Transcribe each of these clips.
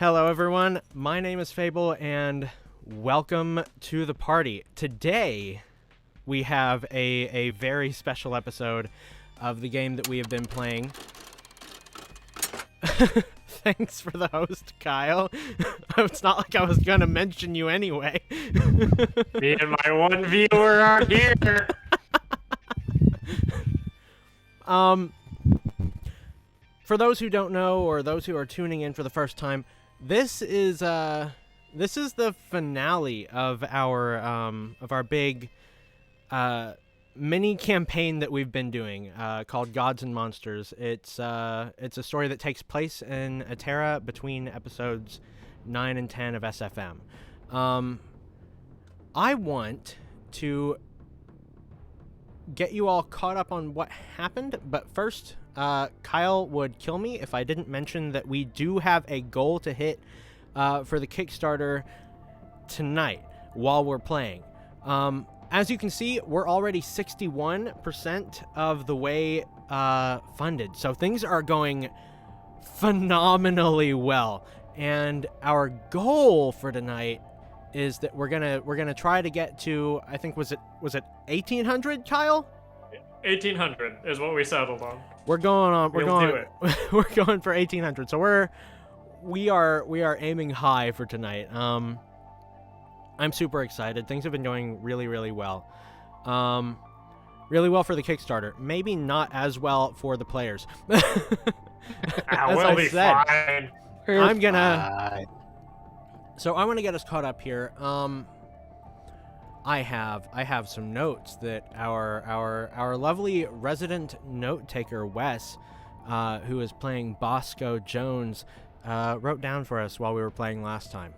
Hello, everyone. My name is Fable, and welcome to the party. Today, we have a very special episode of the game that we have been playing. Thanks for the host, Kyle. It's not like I was going to mention you anyway. Me and my one viewer are here. For those who don't know, or those who are tuning in for the first time, this is the finale of our big mini campaign that we've been doing called Gods and Monsters. It's a story that takes place in Atera between episodes 9 and 10 of SFM. I want to get you all caught up on what happened, but first, Kyle would kill me if I didn't mention that we do have a goal to hit for the Kickstarter tonight while we're playing. As you can see, we're already 61% of the way funded, so things are going phenomenally well. And our goal for tonight is that we're gonna try to get to, I think, was it 1800, Kyle? 1800 is what we settled on. We're going Do it. we're going for 1800. So we are aiming high for tonight. I'm super excited. Things have been going really, really well. Really well for the Kickstarter. Maybe not as well for the players. As We'll be fine. I'm gonna. So I want to get us caught up here. I have some notes that our lovely resident note taker Wes, who is playing Bosco Jones, wrote down for us while we were playing last time.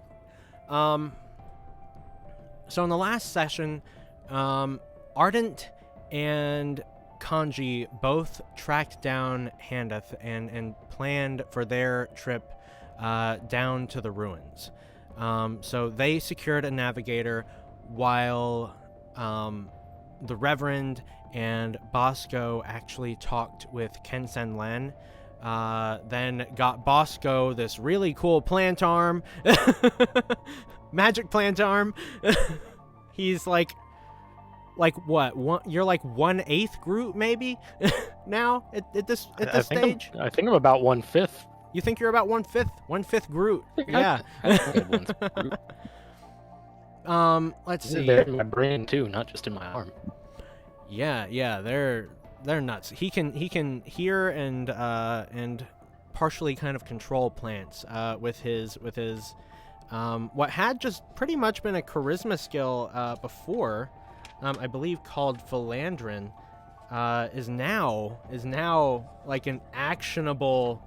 So in the last session, Ardent and Kanji both tracked down Handeth and planned for their trip down to the ruins. So they secured a navigator while the Reverend and Bosco actually talked with Kensen Len. Then got Bosco this really cool plant arm. Magic plant arm. He's like what? You're like 1/8 Groot maybe now at this stage? I think I'm about 1/5. You think you're about 1/5 Groot? Yeah. Let's see. They're in my brain too, not just in my arm. Yeah, they're nuts. He can hear and partially kind of control plants with his what had just pretty much been a charisma skill before, I believe called Philandrin, is now like an actionable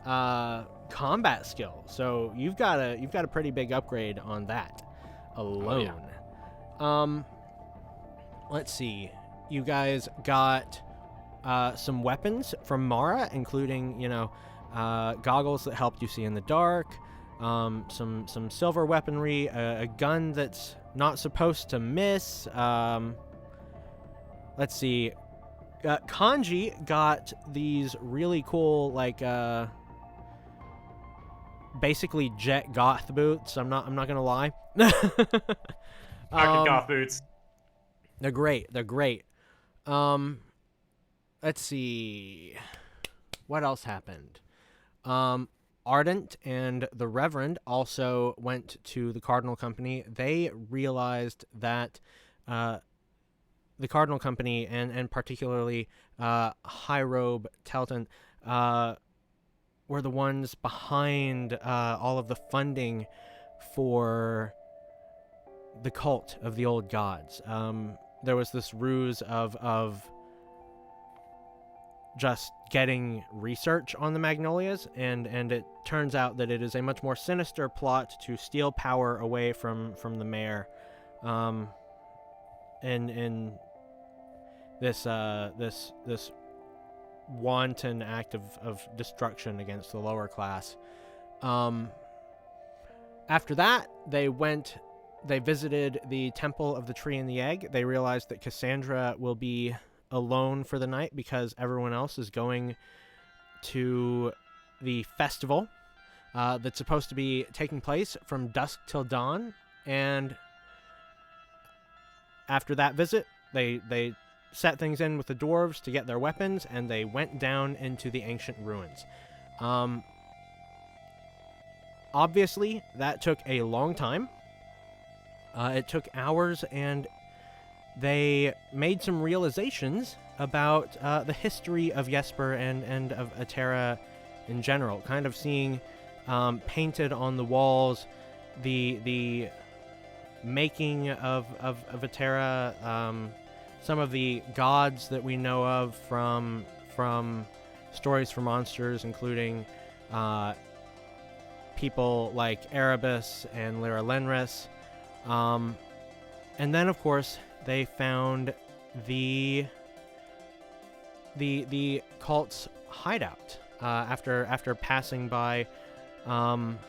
combat skill. So you've got a pretty big upgrade on that alone. Oh, yeah. Let's see. You guys got some weapons from Mara, including goggles that helped you see in the dark, some silver weaponry, a gun that's not supposed to miss. Let's see. Kanji got these really cool basically jet goth boots. I'm not gonna lie. Goth boots. They're great. Let's see. What else happened? Ardent and the Reverend also went to the Cardinal Company. They realized that the Cardinal Company and particularly High Robe Telton were the ones behind all of the funding for the cult of the old gods. There was this ruse of just getting research on the Magnolias, and it turns out that it is a much more sinister plot to steal power away from the mayor, in this wanton act of destruction against the lower class. After that, they visited the Temple of the Tree and the Egg. They realized that Cassandra will be alone for the night because everyone else is going to the festival. that's supposed to be taking place from dusk till dawn. And after that visit, they set things in with the dwarves to get their weapons, and they went down into the ancient ruins. Obviously, that took a long time. It took hours, and they made some realizations about the history of Jesper and of Atera in general. Kind of seeing painted on the walls the making of Atera, some of the gods that we know of from Stories for Monsters, including people like Erebus and Lyra Lenris. And then, of course, they found the cult's hideout after passing by one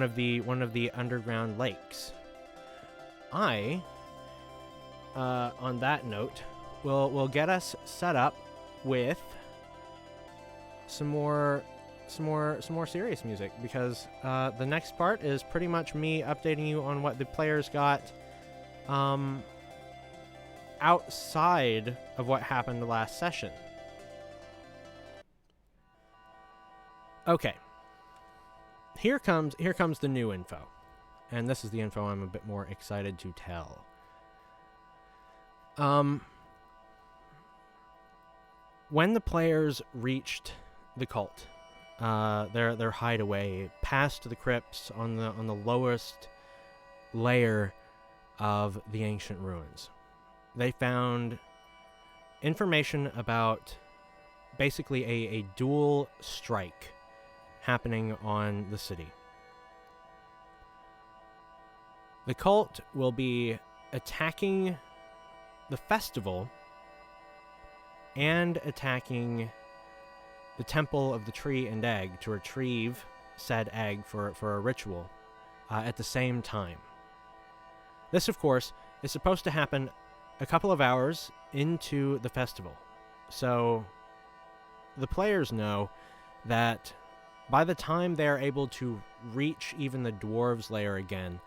of the underground lakes. On that note, will get us set up with some more serious music, because the next part is pretty much me updating you on what the players got outside of what happened last session. Okay. Here comes the new info. And this is the info I'm a bit more excited to tell. When the players reached the cult, their hideaway, past the crypts on the lowest layer of the ancient ruins, they found information about basically a dual strike happening on the city. The cult will be attacking the festival and attacking the Temple of the Tree and Egg to retrieve said egg for a ritual at the same time. This, of course, is supposed to happen a couple of hours into the festival. So the players know that by the time they're able to reach even the dwarves' lair again,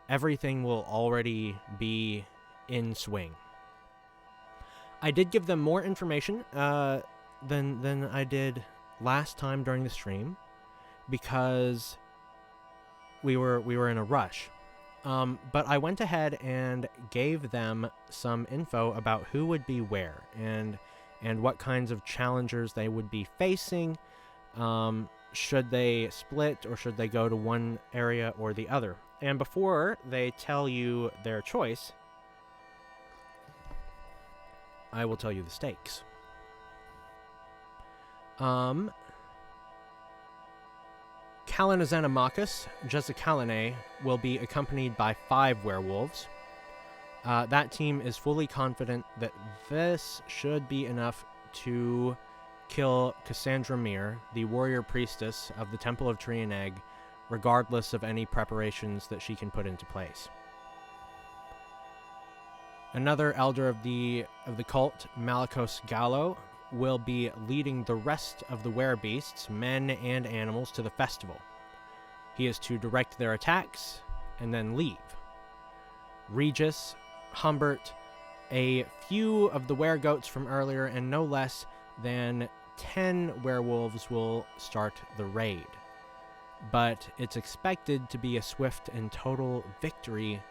everything will already be in swing. I did give them more information than I did last time during the stream, because we were in a rush. But I went ahead and gave them some info about who would be where and what kinds of challengers they would be facing. Should they split, or should they go to one area or the other? And before they tell you their choice, I will tell you the stakes. Kalanaxenamachus, Jezicalane, will be accompanied by 5 werewolves. That team is fully confident that this should be enough to kill Cassandra Mir, the warrior priestess of the Temple of Tree and Egg, regardless of any preparations that she can put into place. Another elder of the cult, Malikos Gallo, will be leading the rest of the werebeasts, men and animals, to the festival. He is to direct their attacks and then leave. Regis, Humbert, a few of the weregoats from earlier, and no less than 10 werewolves will start the raid. But it's expected to be a swift and total victory,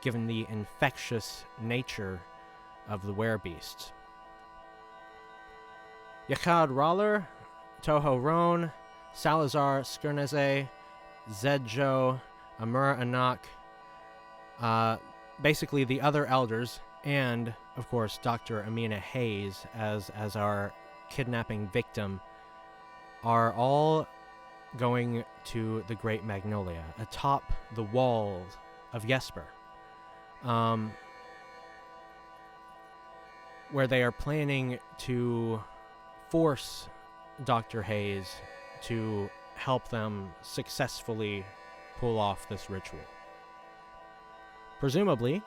given the infectious nature of the werebeasts. Yakad Roller, Toho Roan, Salazar Skerneze, Zedjo, Amur Anak, basically the other elders, and, of course, Dr. Amina Hayes as our kidnapping victim, are all going to the Great Magnolia, atop the walls of Jesper, where they are planning to force Dr. Hayes to help them successfully pull off this ritual. Presumably,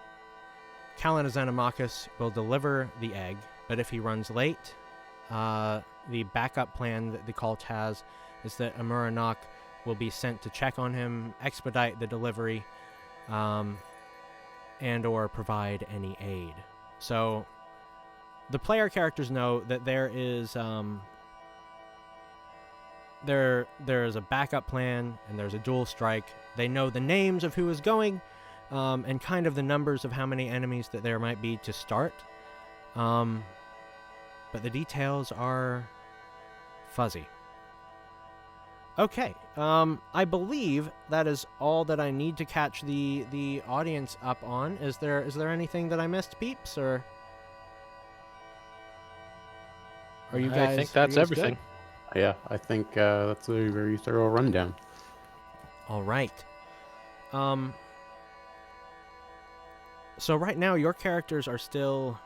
Kalanaxenamachus will deliver the egg, but if he runs late, the backup plan that the cult has is that Amuranok will be sent to check on him, expedite the delivery, and or provide any aid. So the player characters know that there is there is a backup plan and there's a dual strike. They know the names of who is going, and kind of the numbers of how many enemies that there might be to start. But the details are fuzzy. Okay, I believe that is all that I need to catch the audience up on. Is there anything that I missed, peeps, or are you guys? I think that's everything. Yeah, I think that's a very thorough rundown. All right. So right now your characters are still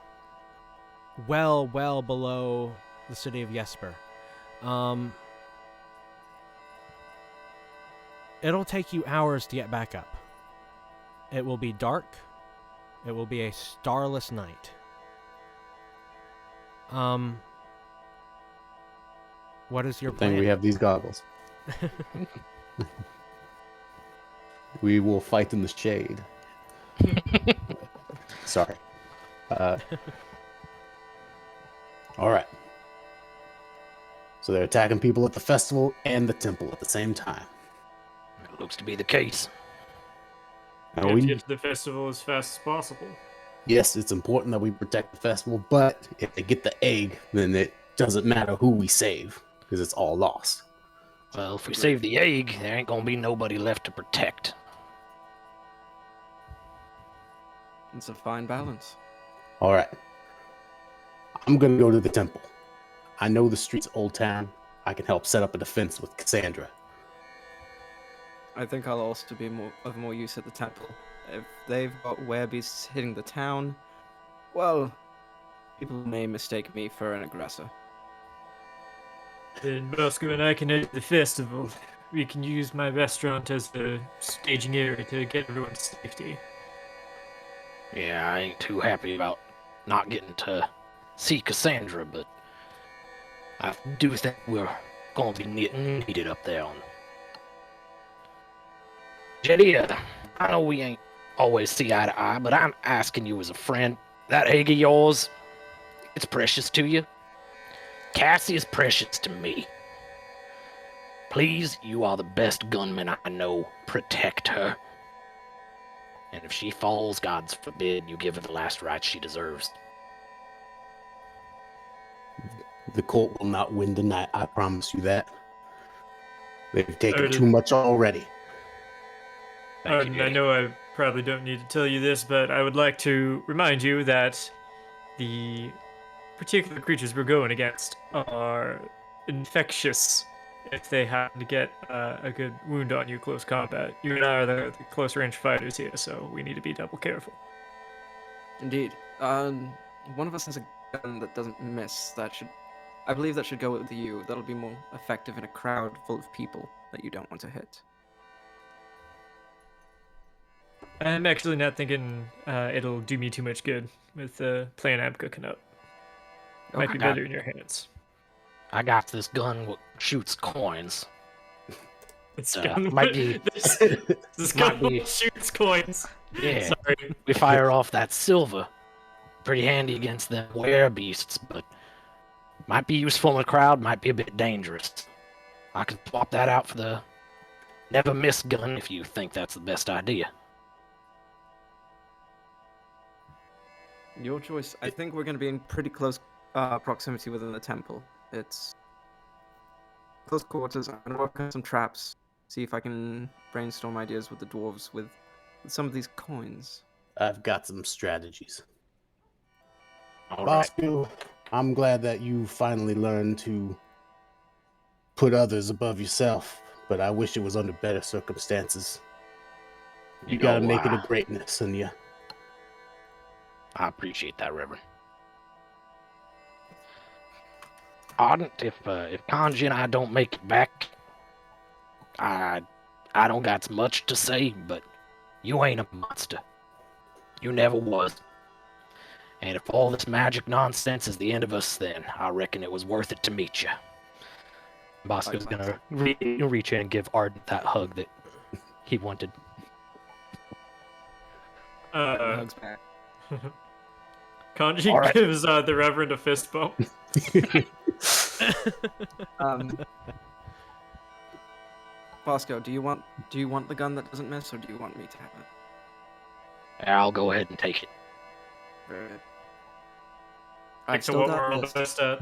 well below the city of Jesper. It'll take you hours to get back up. It will be dark. It will be a starless night. What is your Good plan? thing we have these goggles. We will fight in the shade. Sorry. All right. So they're attacking people at the festival and the temple at the same time. It looks to be the case. Now We have to we, get to the festival as fast as possible. yes, it's important that we protect the festival, but if they get the egg, then it doesn't matter who we save, because it's all lost. Well, if we save the egg, there ain't gonna be nobody left to protect. It's a fine balance. All right. I'm going to go to the temple. I know the streets of Old Town. I can help set up a defense with Cassandra. I think I'll also be of more use at the temple. If they've got werebeasts hitting the town, well, people may mistake me for an aggressor. Then Bosco and I can head to the festival. We can use my restaurant as a staging area to get everyone to safety. Yeah, I ain't too happy about not getting to see Cassandra, but I do think we're gonna be needed up there on Jedia. I know we ain't always see eye to eye, but I'm asking you as a friend. That egg of yours, it's precious to you. Cassie is precious to me. Please, you are the best gunman I know. Protect her. And if she falls, God's forbid, you give her the last rites she deserves. The cult will not win tonight. I promise you that. They've taken Alright. too much already. Thank you, I Jenny. know I probably don't need to tell you this, but I would like to remind you that the particular creatures we're going against are infectious if they happen to get a good wound on you close combat. You and I are the close range fighters here, so we need to be double careful. Indeed. One of us has a gun that doesn't miss. I believe that should go with you. That'll be more effective in a crowd full of people that you don't want to hit. I'm actually not thinking it'll do me too much good with the plan I'm cooking up. Might be Okay. better in your hands. I got this gun what shoots coins. It's Might be- this might gun be- shoots coins. Yeah, Sorry. we fire off that silver. Pretty handy against them werebeasts, but might be useful in a crowd, might be a bit dangerous. I could swap that out for the never miss gun if you think that's the best idea. Your choice. I think we're going to be in pretty close proximity within the temple. It's close quarters. I'm going to work on some traps. See if I can brainstorm ideas with the dwarves with some of these coins. I've got some strategies. All right. Bosco, I'm glad that you finally learned to put others above yourself, but I wish it was under better circumstances. You gotta know, make it a greatness in you. I appreciate that, Reverend. Ardent, if Kanji and I don't make it back, I don't got much to say, but you ain't a monster. You never was. And if all this magic nonsense is the end of us, then I reckon it was worth it to meet you. Bosco's gonna reach in and give Ardent that hug that he wanted. Hugs back. Kanji All right. gives the Reverend a fist bump. Bosco, do you want the gun that doesn't miss, or do you want me to have it? I'll go ahead and take it. Very good. Back I've to still what got we're all this. the best at.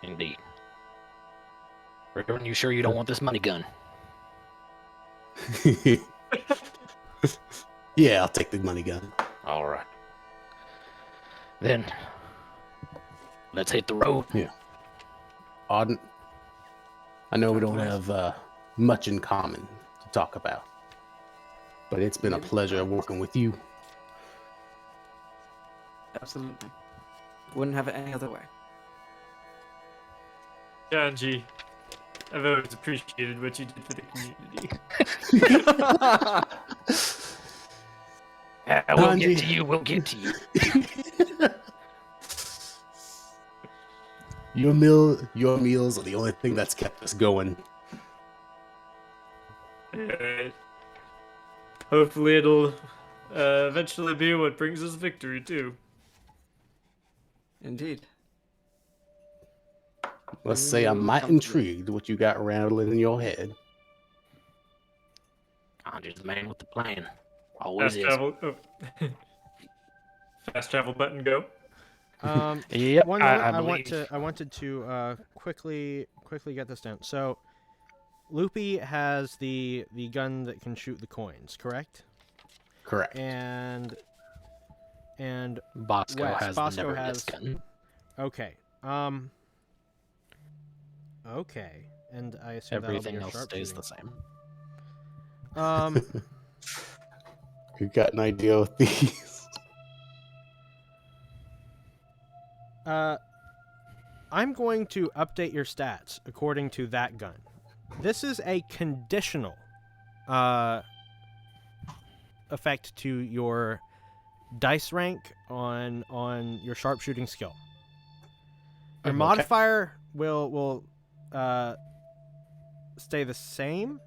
Indeed. Reverend, you sure you don't want this money gun? Yeah, I'll take the money gun. All right. Then, let's hit the road. Auden, I know we don't have much in common to talk about, but it's been a pleasure working with you. Absolutely. Wouldn't have it any other way. Kanji, I've always appreciated what you did for the community. We'll get to you. We'll get to you. Your meals are the only thing that's kept us going. Alright. Hopefully it'll eventually be what brings us victory, too. Indeed. Let's say I'm mighty intrigued what you got rattling in your head. Kanji's the man with the plan. Always is. Fast travel button, go. Yep, One note, I wanted to quickly get this down. So, Loopy has the gun that can shoot the coins, correct? Correct. And Bosco Wes, has Bosco the never has- miss gun. okay. Okay. And I assume Everything that'll else be your stays the sharpshooting. same. You got an idea with these? I'm going to update your stats according to that gun. This is a conditional effect to your dice rank on your sharpshooting skill. Your Okay. modifier will stay the same.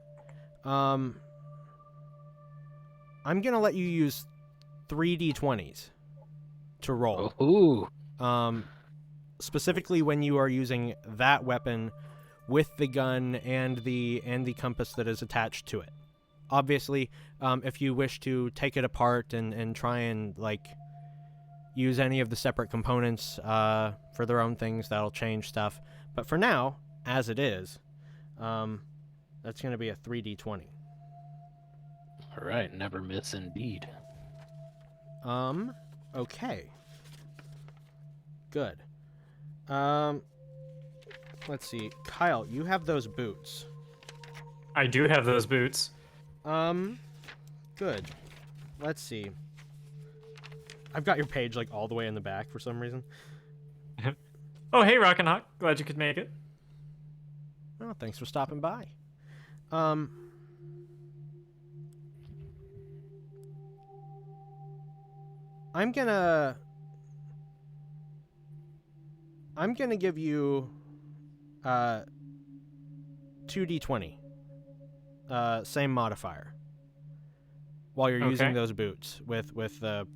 I'm gonna let you use 3d20s to roll. Ooh. Specifically when you are using that weapon with the gun and the compass that is attached to it. Obviously, if you wish to take it apart and try and like use any of the separate components for their own things, that'll change stuff. But for now, as it is, that's going to be a 3d20. All right, never miss indeed. Okay. Good. Let's see. Kyle, you have those boots. I do have those boots. Good. Let's see. I've got your page like all the way in the back for some reason. Oh, hey, Rockin' Hawk. Glad you could make it. Oh, thanks for stopping by. I'm gonna give you 2d20. Same modifier. While you're using Okay. those boots with the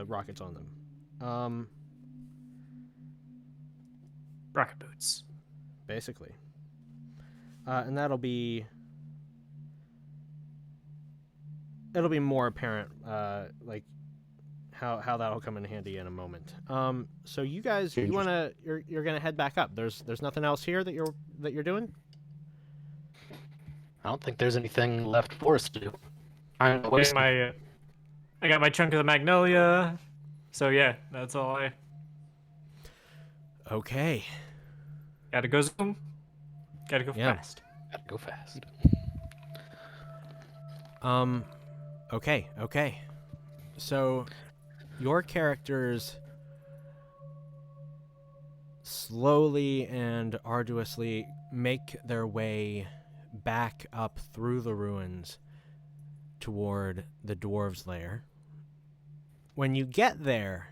rockets on them. Rocket boots. Basically. And it'll be more apparent, like how that'll come in handy in a moment. So you guys, you're gonna head back up. There's nothing else here that you're doing. I don't think there's anything left for us to do. I got my chunk of the magnolia. So yeah, that's all I Okay. gotta go zoom. Gotta go Yeah. fast. Gotta go fast. Okay. So, your characters slowly and arduously make their way back up through the ruins toward the dwarves' lair. when you get there,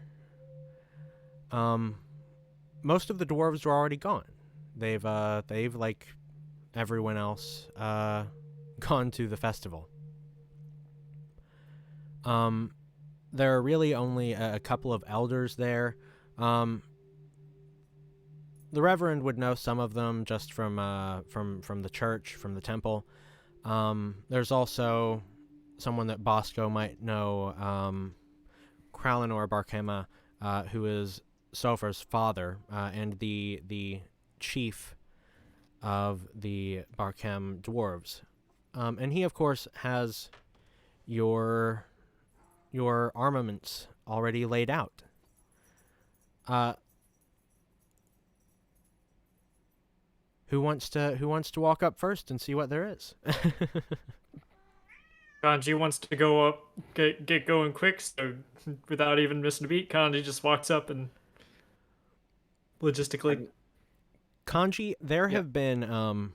most of the dwarves are already gone. They've like everyone else gone to the festival. There are really only a couple of elders there. The Reverend would know some of them just from the church, from the temple. There's also someone that Bosco might know, Kralinor Barkema, who is Sofer's father, and the chief of the Barkem dwarves. And he, of course, has your armaments already laid out. Who wants to walk up first and see what there is? Kanji wants to go up, get going quick, so without even missing a beat, Kanji just walks up and logistically. Kanji, there have been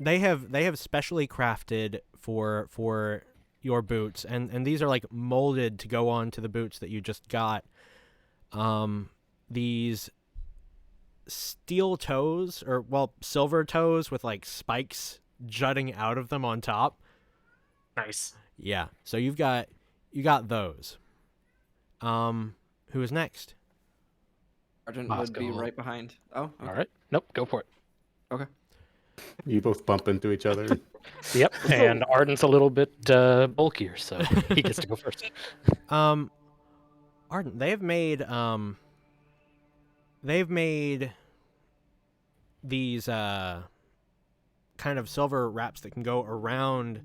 they have specially crafted for your boots, and these are like molded to go on to the boots that you just got. These steel toes, or well, silver toes with like spikes jutting out of them on top. Nice. Yeah. So you got those. Who is next? Argent Bosco would be will- right behind. Oh, okay. All right. Nope. Go for it. Okay. You both bump into each other. Yep. And Arden's a little bit bulkier, so he gets to go first. Ardent, they've made these kind of silver wraps that can go around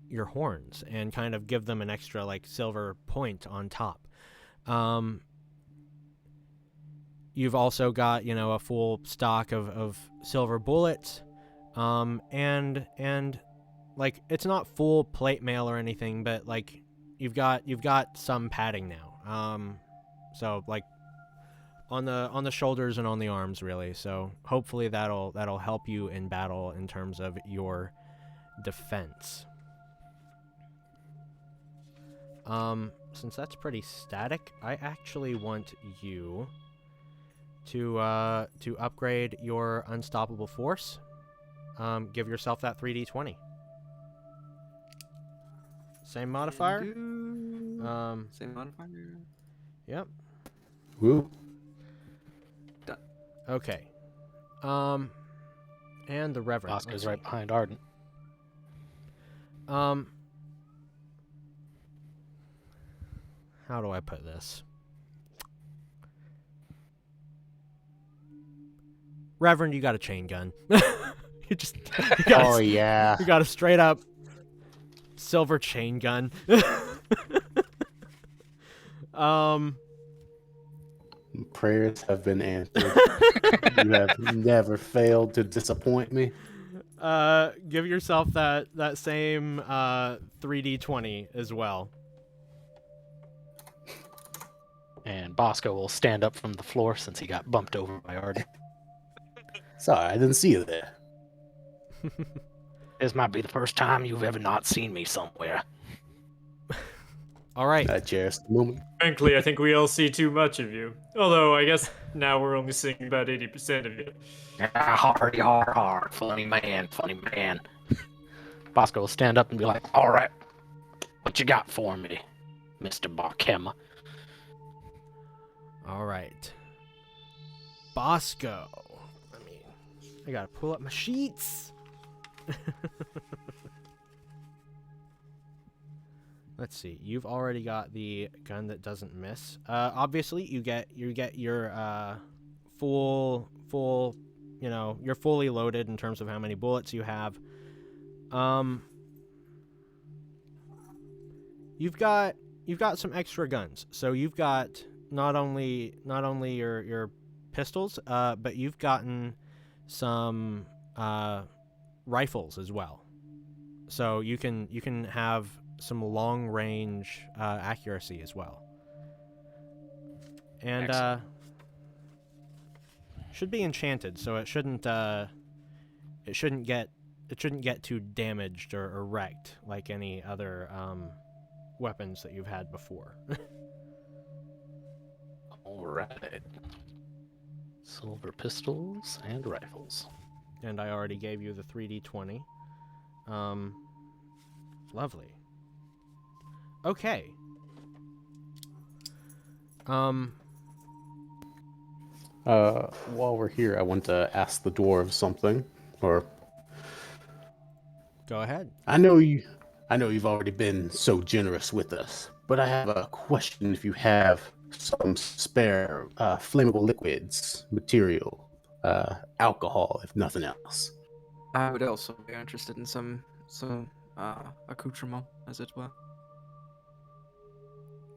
your horns and kind of give them an extra like silver point on top. You've also got, a full stock of silver bullets, and like it's not full plate mail or anything, but like you've got some padding now. So like on the shoulders and on the arms, really. So hopefully that'll help you in battle in terms of your defense. Since that's pretty static, I actually want you to upgrade your unstoppable force. Give yourself that 3d20. Same modifier. Same modifier. Yep. Woo. Okay. And the Reverend. Bosco's Let's right see. behind Arden. How do I put this? Reverend, you got a chain gun. you got Oh yeah. you got a straight up silver chain gun. Prayers have been answered. You have never failed to disappoint me. Give yourself that same 3d20 as well. And Bosco will stand up from the floor since he got bumped over by Arden. Sorry, I didn't see you there. This might be the first time you've ever not seen me somewhere. All right. I cherish the moment. Frankly, I think we all see too much of you. Although, I guess now we're only seeing about 80% of you. Ah, hardy har har, funny man, funny man. Bosco will stand up and be like, all right, what you got for me, Mr. Barkema? All right. Bosco. I gotta pull up my sheets. Let's see. You've already got the gun that doesn't miss. Obviously, you get your full. You're fully loaded in terms of how many bullets you have. You've got some extra guns. So you've got not only your pistols, but you've gotten some rifles as well. So you can have some long range accuracy as well. And should be enchanted, so it shouldn't get too damaged or wrecked like any other weapons that you've had before. All right. Silver pistols and rifles. And I already gave you the 3d20. Lovely. Okay. While we're here, I want to ask the dwarves something. Or Go ahead. I know you've already been so generous with us, but I have a question. If you have some spare flammable liquids, material, alcohol, if nothing else. I would also be interested in some accoutrement, as it were.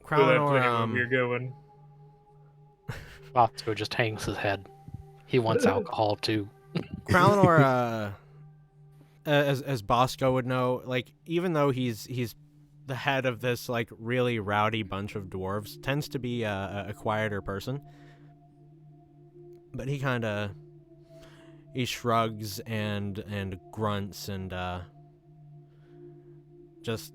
Feel that Krallenor, plan where we're going. Bosco just hangs his head. He wants alcohol too. Krallenor, as Bosco would know, like, even though he's the head of this, like, really rowdy bunch of dwarves, tends to be a quieter person. But he kind of, he shrugs and grunts and just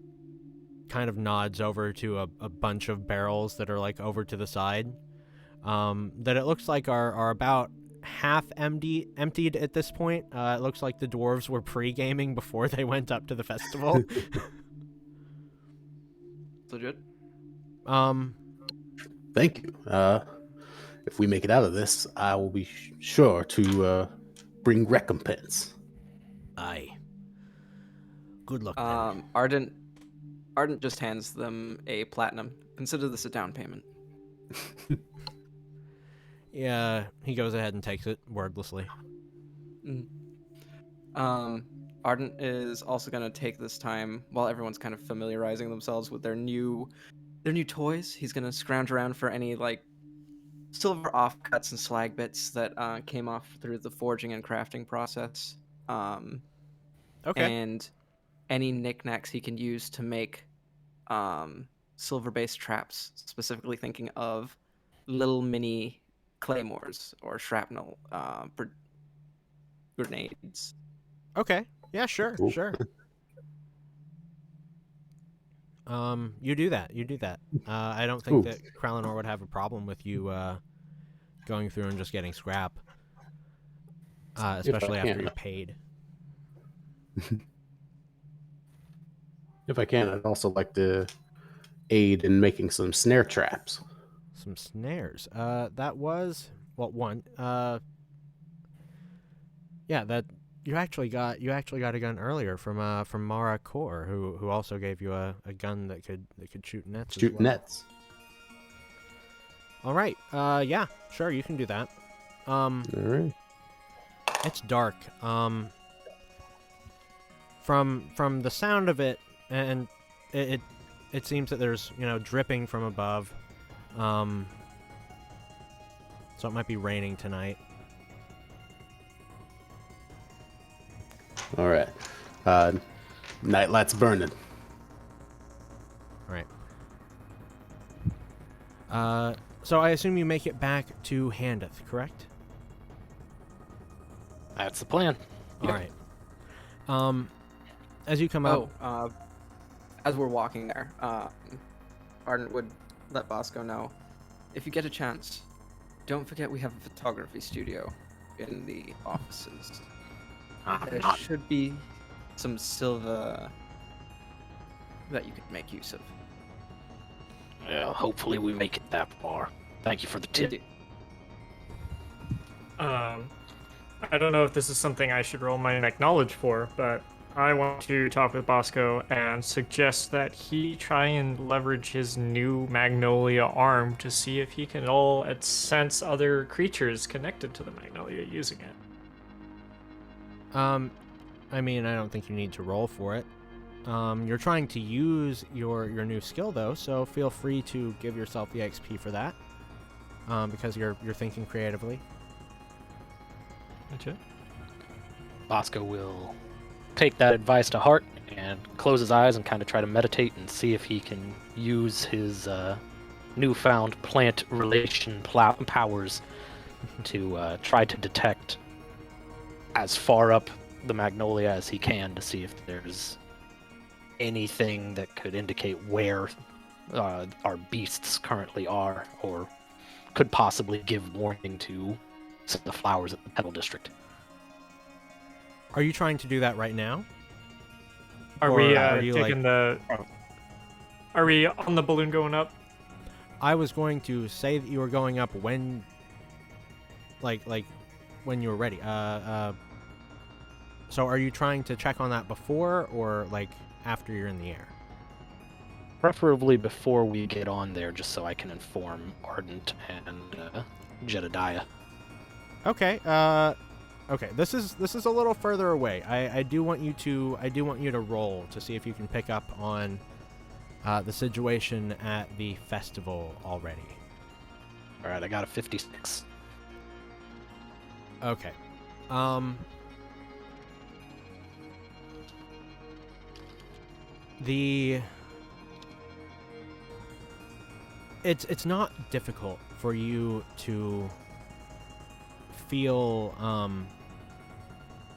kind of nods over to a bunch of barrels that are, like, over to the side, that it looks like are about half emptied at this point. It looks like the dwarves were pre-gaming before they went up to the festival. Legit. Thank you. If we make it out of this, I will be sure to bring recompense. Aye. Good luck, then. Ardent just hands them a platinum. Consider this a down payment. Yeah, he goes ahead and takes it wordlessly. Ardent is also going to take this time while everyone's kind of familiarizing themselves with their new toys. He's going to scrounge around for any, like, silver offcuts and slag bits that came off through the forging and crafting process. Okay. And any knickknacks he can use to make silver-based traps, specifically thinking of little mini claymores or shrapnel grenades. Okay. Yeah, sure, Cool. sure. You do that. I don't think Ooh. that Krallenor would have a problem with you going through and just getting scrap. Especially after can. you're paid. If I can, I'd also like to aid in making some snare traps. Some snares. That was one. Yeah, that you actually got a gun earlier from Mara Kor, who also gave you a gun that could shoot nets. Shoot as well. nets. All right. Yeah, sure, you can do that. All right. It's dark. From the sound of it, and it seems that there's, dripping from above. So it might be raining tonight. All right. Night lights burning. All right. So I assume you make it back to Handeth, correct? That's the plan. All right. As you come up, As we're walking there, Ardent would let Bosco know, if you get a chance, don't forget we have a photography studio in the offices. There should be some silver that you could make use of. Well, hopefully we make it that far. Thank you for the tip. I don't know if this is something I should roll my knowledge for, but I want to talk with Bosco and suggest that he try and leverage his new Magnolia arm to see if he can sense other creatures connected to the Magnolia using it. I mean, I don't think you need to roll for it. You're trying to use your new skill though, so feel free to give yourself the XP for that. Because you're thinking creatively. Gotcha. Bosco will take that advice to heart and close his eyes and kind of try to meditate and see if he can use his newfound plant relation powers to try to detect as far up the Magnolia as he can to see if there's anything that could indicate where our beasts currently are, or could possibly give warning to some of the flowers at the Petal District. Are you trying to do that right now? Are Or we are you, taking the? Are we on the balloon going up? I was going to say that you were going up when, like when you were ready. So are you trying to check on that before or like after you're in the air? Preferably before we get on there, just so I can inform Ardent and Jedediah. Okay. Okay. This is a little further away. I do want you to roll to see if you can pick up on the situation at the festival already. All right, I got a 56. Okay. It's not difficult for you to feel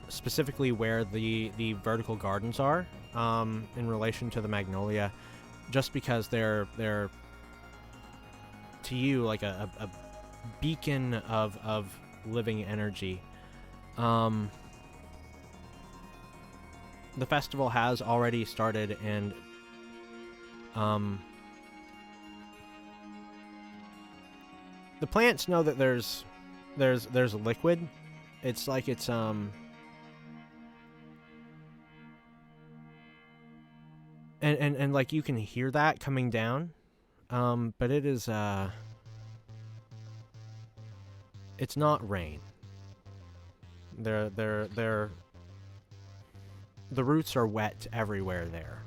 specifically where the vertical gardens are in relation to the magnolia, just because they're to you like a beacon of living energy. The festival has already started, and the plants know that there's liquid. It's like it's and like you can hear that coming down, but it is it's not rain. The roots are wet everywhere there,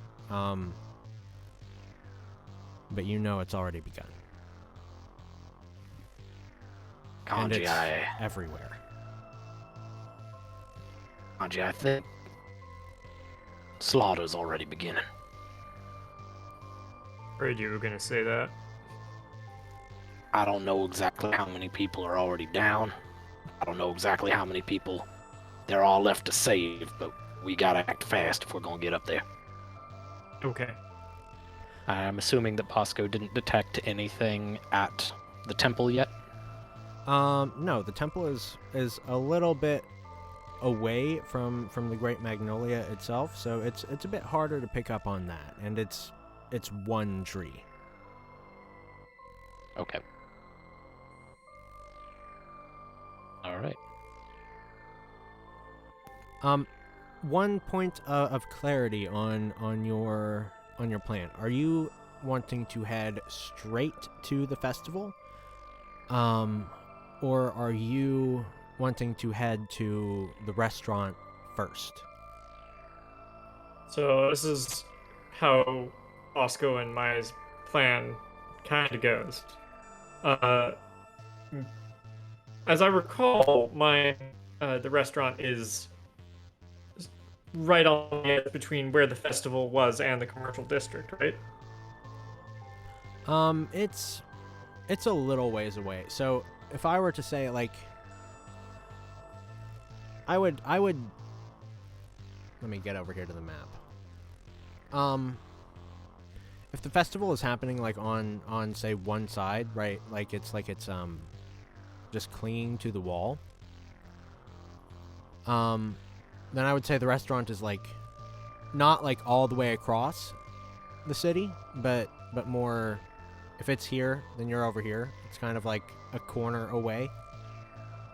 but you know it's already begun. And it's everywhere. Kanji, I think slaughter's already beginning. Afraid you were gonna say that. I don't know exactly how many people are already down. I don't know exactly how many people there are left to save, but we gotta act fast if we're gonna get up there. Okay. I'm assuming that Bosco didn't detect anything at the temple yet. No, the temple is a little bit away from the Great Magnolia itself, so it's a bit harder to pick up on that, and it's one tree. Okay. All right. One point of clarity on your plan. Are you wanting to head straight to the festival, or are you wanting to head to the restaurant first? So this is how Bosco and Maya's plan kind of goes. As I recall, the restaurant is right on the edge between where the festival was and the commercial district, right? It's a little ways away. So if I were to say, like, I would let me get over here to the map. If the festival is happening like on say one side, right, like it's just clinging to the wall, then I would say the restaurant is like not like all the way across the city, but more, if it's here, then you're over here. It's kind of like a corner away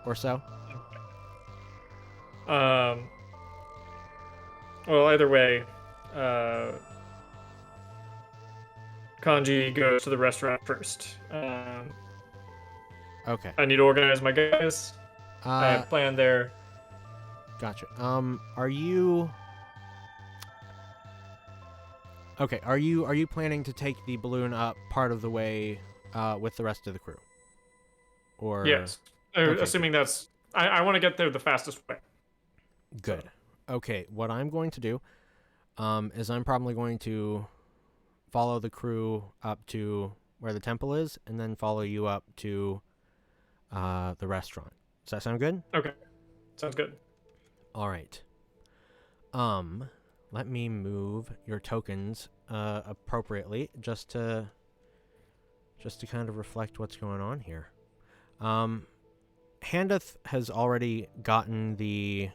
or so. Well, either way, Kanji goes to the restaurant first. Okay. I need to organize my guys. I have a plan there. Gotcha. Are you okay? Are you planning to take the balloon up part of the way with the rest of the crew? Or yes, okay, assuming that's. I want to get there the fastest way. Good. Okay, what I'm going to do is I'm probably going to follow the crew up to where the temple is, and then follow you up to the restaurant. Does that sound good? Okay, sounds good. All right. let me move your tokens appropriately, just to kind of reflect what's going on here. Handeth has already gotten the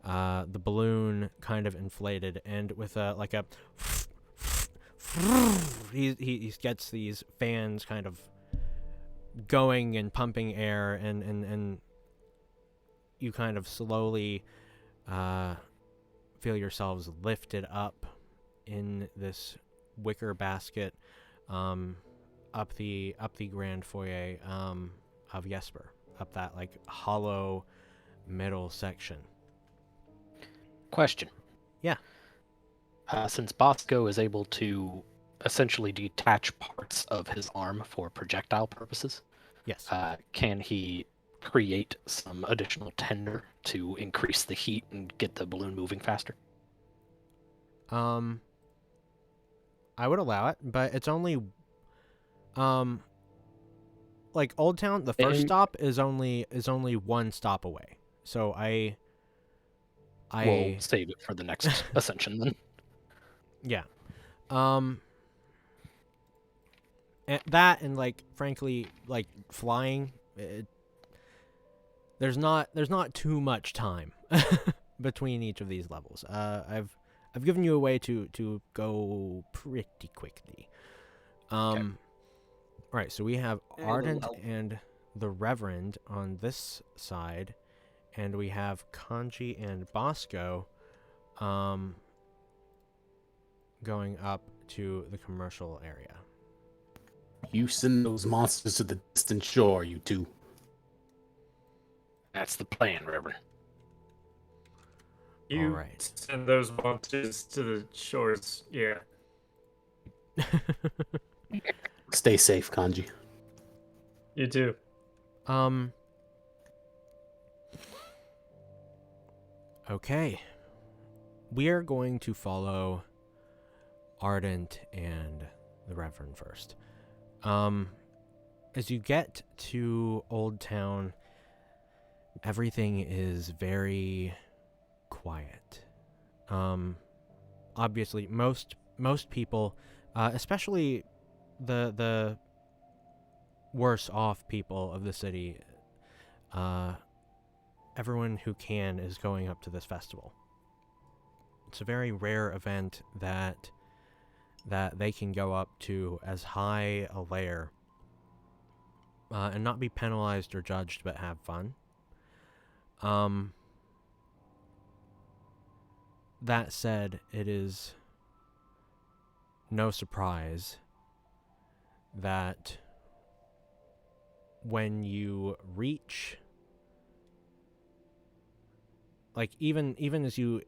balloon kind of inflated, and with like a he gets these fans kind of going and pumping air, and you kind of slowly feel yourselves lifted up in this wicker basket up the grand foyer of Jesper, up that like hollow middle section. Question. Yeah. Since Bosco is able to essentially detach parts of his arm for projectile purposes, Yes. can he create some additional tender to increase the heat and get the balloon moving faster? I would allow it, but it's only like Old Town, the first stop is only one stop away. So We'll save it for the next ascension then. Yeah. And that, and like frankly, like flying, there's not too much time between each of these levels. I've given you a way to go pretty quickly. Okay. Right, so we have Ardent and the Reverend on this side, and we have Kanji and Bosco going up to the commercial area. You send those monsters to the distant shore, you two. That's the plan, Reverend. You Alright. send those monsters to the shores. Yeah. Stay safe, Kanji. You too. Okay. We are going to follow Ardent and the Reverend first. As you get to Old Town, everything is very quiet. Obviously, most people, especially the worse off people of the city, everyone who can is going up to this festival. It's a very rare event that they can go up to as high a layer and not be penalized or judged, but have fun. That said, it is no surprise that when you reach, like even as you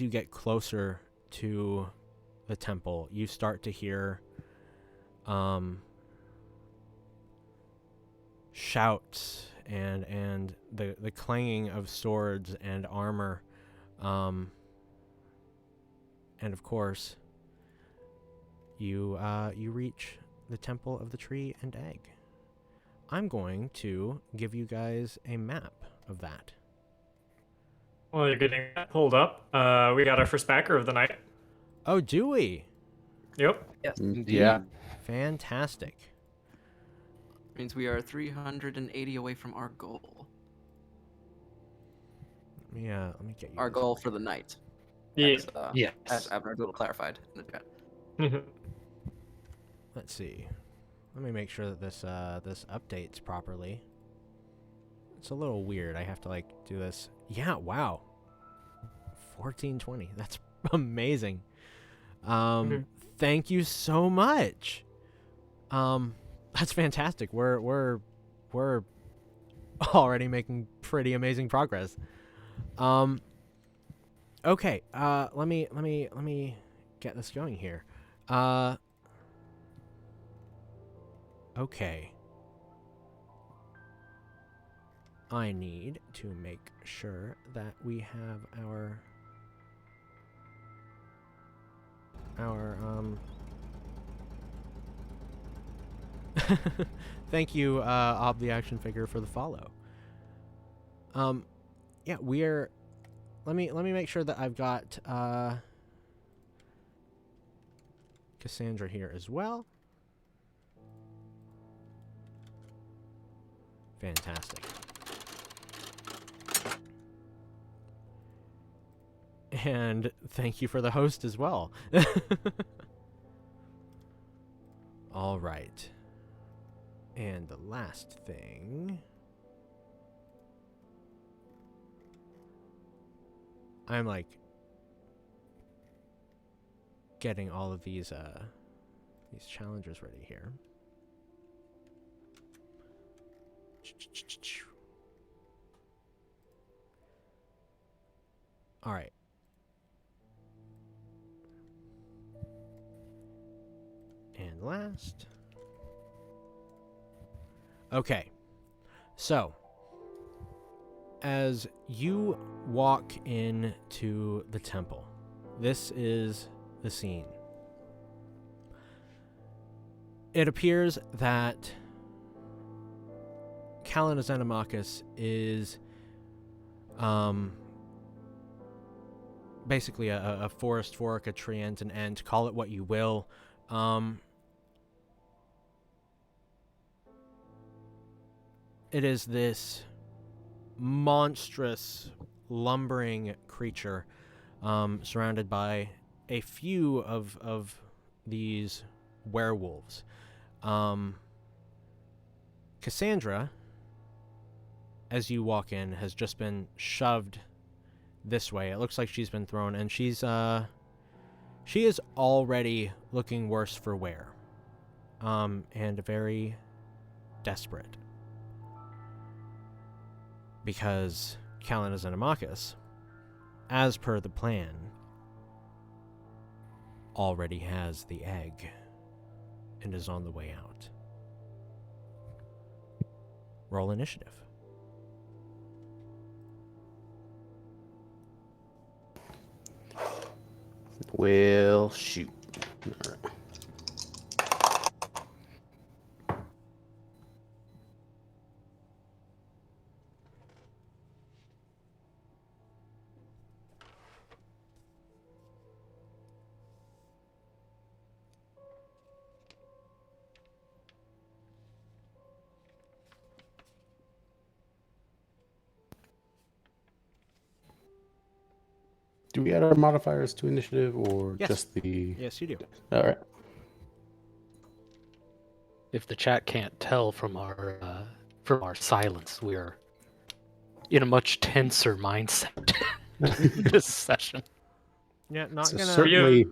get closer to the temple, you start to hear shouts and the clanging of swords and armor, and of course you reach the Temple of the Tree and Egg. I'm going to give you guys a map of that. Well, you're getting that pulled up. We got our first backer of the night. Oh, do we? Yep. Yes. Yeah. Fantastic. Means we are 380 away from our goal. Let me get you Our this. goal for the night. Yeah. Yes. As Abner little clarified in the chat. Let's see. Let me make sure that this updates properly. It's a little weird. I have to like do this. Yeah, wow. 1420. That's amazing. Thank you so much. That's fantastic. We're already making pretty amazing progress. Okay. Let me get this going here. Okay. I need to make sure that we have our thank you, Ob the Action Figure, for the follow. Yeah, we're let me make sure that I've got Cassandra here as well. Fantastic. And thank you for the host as well. All right. And the last thing... I'm like getting all of these challengers ready here. All right. And last. Okay. So, as you walk into the temple, this is the scene. It appears that Callan Xenomachus is basically a forest fork, a tree end, an end, call it what you will. It is this monstrous, lumbering creature surrounded by a few of these werewolves. Cassandra, as you walk in, has just been shoved this way. It looks like she's been thrown, and she is already looking worse for wear, and very desperate. Because Callan Xenomachus, as per the plan, already has the egg and is on the way out. Roll initiative. Well, shoot. All right. Do we add our modifiers to initiative or Yes. just the... Yes, you do. All right. If the chat can't tell from our silence, we're in a much tenser mindset this session. Yeah, not So gonna certainly...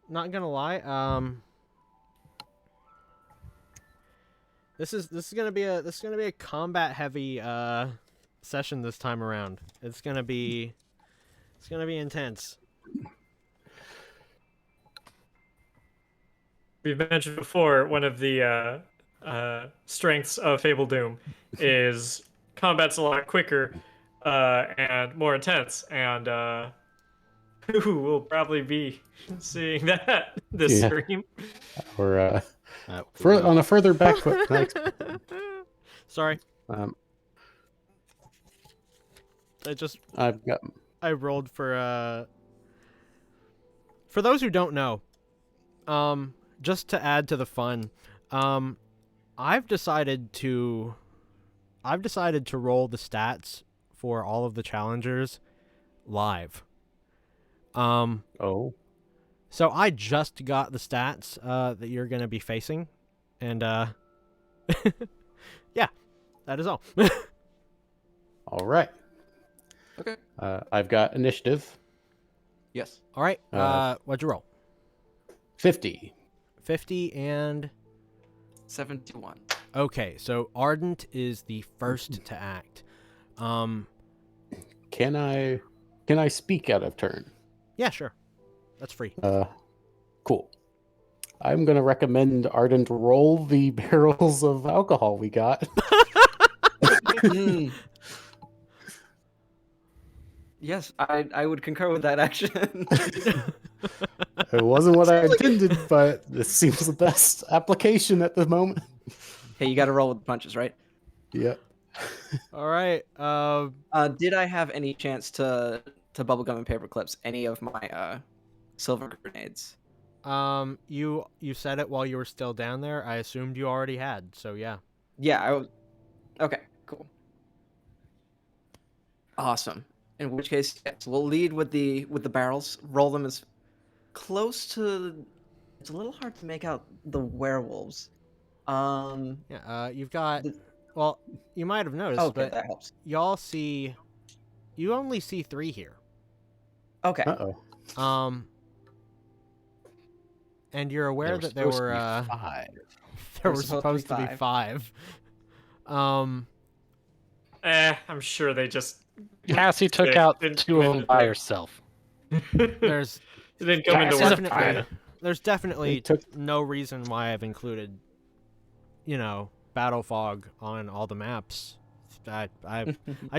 not gonna lie. This is gonna be a combat heavy session this time around. It's gonna be intense. We've mentioned before, one of the strengths of Fabledoom is combat's a lot quicker and more intense, and we'll probably be seeing that this Yeah. stream. Or on a further back foot. Than I expected. Sorry, Um, I rolled for those who don't know, just to add to the fun, I've decided to roll the stats for all of the challengers live. Oh. So I just got the stats that you're going to be facing, and yeah, that is all. All right. Okay. I've got initiative. Yes. All right, what'd you roll? 50. 50 and 71. okay, so Ardent is the first to act. Can I speak out of turn? Yeah, sure. That's free. Cool. I'm gonna recommend Ardent roll the barrels of alcohol we got. Yes, I would concur with that action. It wasn't what I intended, but this seems the best application at the moment. Hey, you got to roll with the punches, right? Yep. All right. Did I have any chance to bubblegum and paper clips any of my silver grenades? You said it while you were still down there. I assumed you already had, so yeah. Yeah, I was. Okay, cool. Awesome. In which case, yes, we'll lead with the barrels. Roll them as close to. It's a little hard to make out the werewolves. Yeah, you've got The- well, you might have noticed, okay, but that helps. you only see 3 here. Okay. Uh-oh. And you're aware that there were 5. there were supposed to be 5. I'm sure they just Cassie took Sick. out Didn't 2 of come them into by the- herself. There's It didn't come into Cassie work. is a definitely fighter. there's definitely They took- no reason why I've included, battle fog on all the maps. I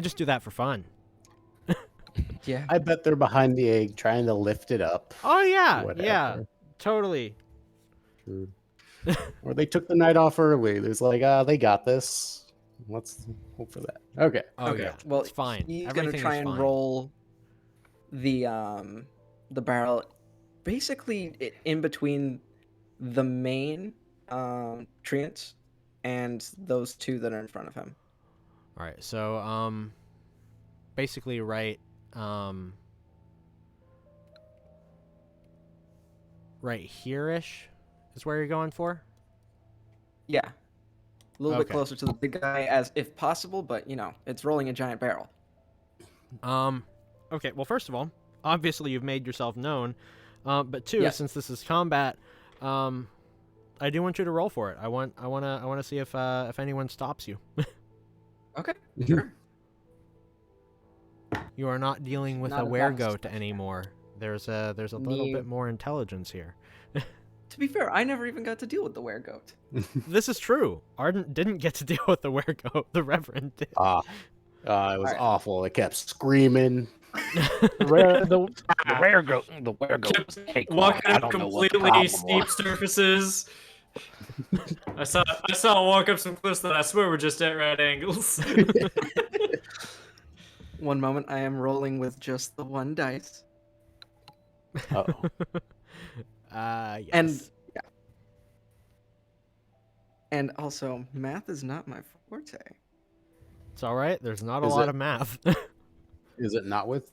just do that for fun. Yeah. I bet they're behind the egg trying to lift it up. Oh yeah, Whatever. yeah, totally. Or they took the night off early. There's like, they got this. Let's hope for that. Okay. Oh Okay, yeah, well, it's fine. He's Everything gonna try is and fine. roll the barrel, basically in between the main treants and those 2 that are in front of him. All right, so basically right here-ish is where you're going for. Yeah, a little bit Okay. closer to the big guy as if possible, but it's rolling a giant barrel. Okay, well, first of all, obviously you've made yourself known, but 2, Yes. since this is combat, I do want you to roll for it. I want to see if anyone stops you. Okay, sure. You are not dealing with Not a a weregoat balanced anymore. There's a little Me- bit more intelligence here. To be fair, I never even got to deal with the weregoat. This is true. Ardent didn't get to deal with the weregoat. The Reverend did. It was Alright. awful. It kept screaming. The weregoat was a cakewalk. Walking I up don't know what the completely problem steep was. surfaces. I saw it walk up some cliffs that I swear were just at right angles. One moment, I am rolling with just the 1 dice. Uh-oh. Yes. And also, math is not my forte. It's all right. There's not a Is lot it- of math. Is it not with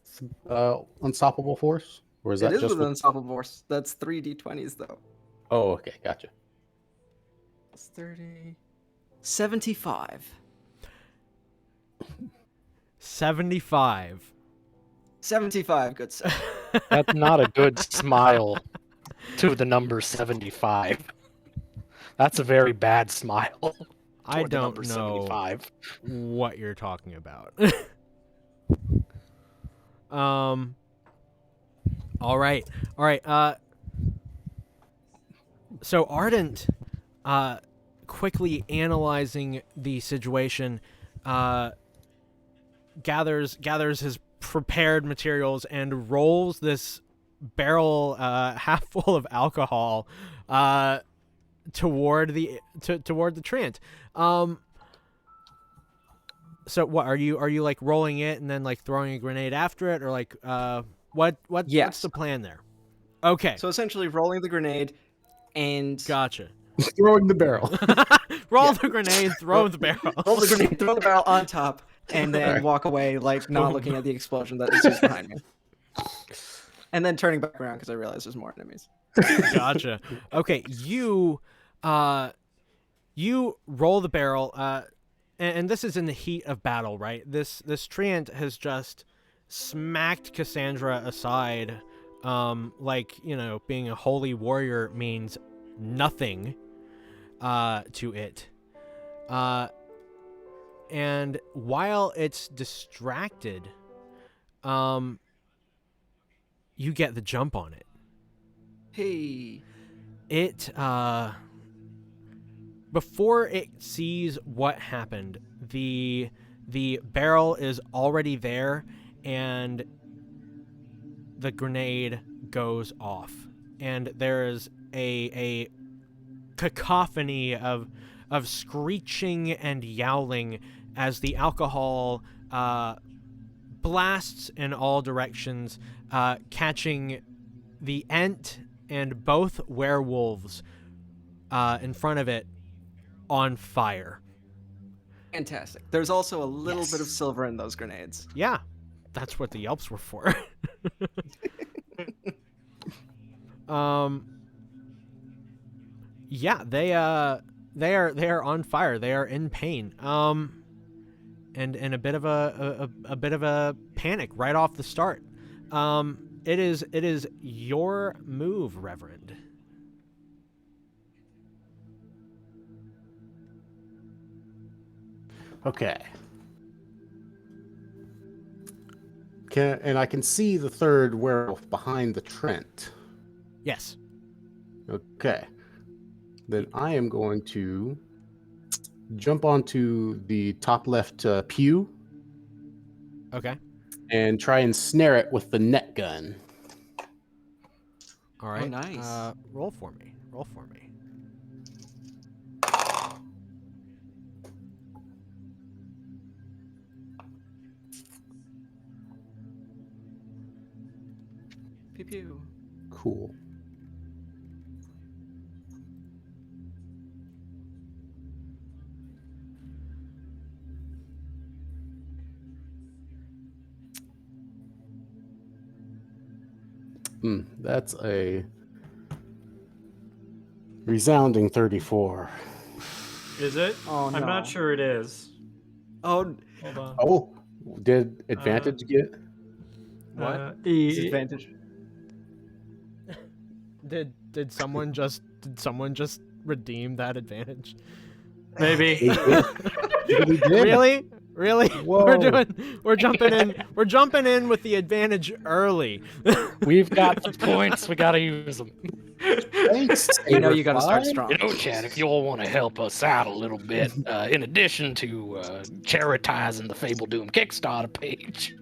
Unstoppable Force? Or is It that is just with with... Unstoppable Force. That's 3 d20s, though. Oh, okay. Gotcha. That's 30. 75. 75. 75, good sir. That's not a good smile to the number 75. That's a very bad smile. I toward the don't number know 75. what you're talking about. All right. So Ardent, quickly analyzing the situation, gathers his prepared materials and rolls this barrel half full of alcohol toward the treant. So what are you like rolling it and then like throwing a grenade after it, or like what's Yes. the plan there? Okay, So essentially, rolling the grenade and gotcha. Throwing the barrel. Roll the grenade, throw the barrel. roll the grenade, throw the barrel on top, and then Alright. walk away, like not looking at the explosion that is behind me. And then turning back around because I realize there's more enemies. Gotcha. Okay, you roll the barrel, and this is in the heat of battle, right? This treant has just smacked Cassandra aside, like, being a holy warrior means nothing to it. And while it's distracted, you get the jump on it. Hey. It before it sees what happened, the barrel is already there and the grenade goes off, and there is a cacophony of screeching and yowling as the alcohol blasts in all directions, catching the Ent and both werewolves in front of it on fire. Fantastic. There's also a little Yes. bit of silver in those grenades. Yeah, that's what the yelps were for. Yeah, they are on fire. They are in pain. And a bit of a bit of a panic right off the start. It is your move, Reverend. Okay. And I can see the third werewolf behind the Trent. Yes. Okay. Then I am going to jump onto the top left pew Okay. and try and snare it with the net gun. All right. nice. Roll for me. Roll for me. Pew pew. Cool. That's a resounding 34. Is it? Oh, I'm no. not sure it is. Oh, Hold on. Oh, did advantage get? what? The Disadvantage. Did someone just redeem that advantage? maybe. He did. Really? Really? Whoa. We're jumping in with the advantage early. We've got the points. We gotta use them. Thanks. You know you gotta start Saberfly. strong. You know, Chad, if you all want to help us out a little bit, in addition to charitizing the Fabledoom Kickstarter page,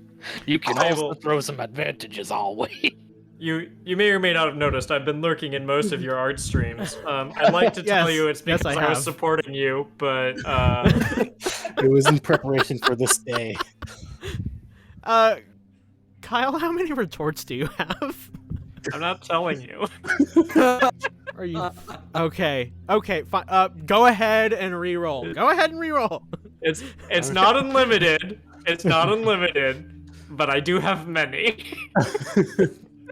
you can also Fable. throw some advantages our way. You may or may not have noticed I've been lurking in most of your art streams. I'd like to tell Yes, you it's yes, because I I was have. supporting you, but It was in preparation for this day. Kyle, how many retorts do you have? I'm not telling you. Are you okay? Okay, fine. Go ahead and re-roll. Go ahead and re-roll. It's not unlimited. It's not unlimited, but I do have many.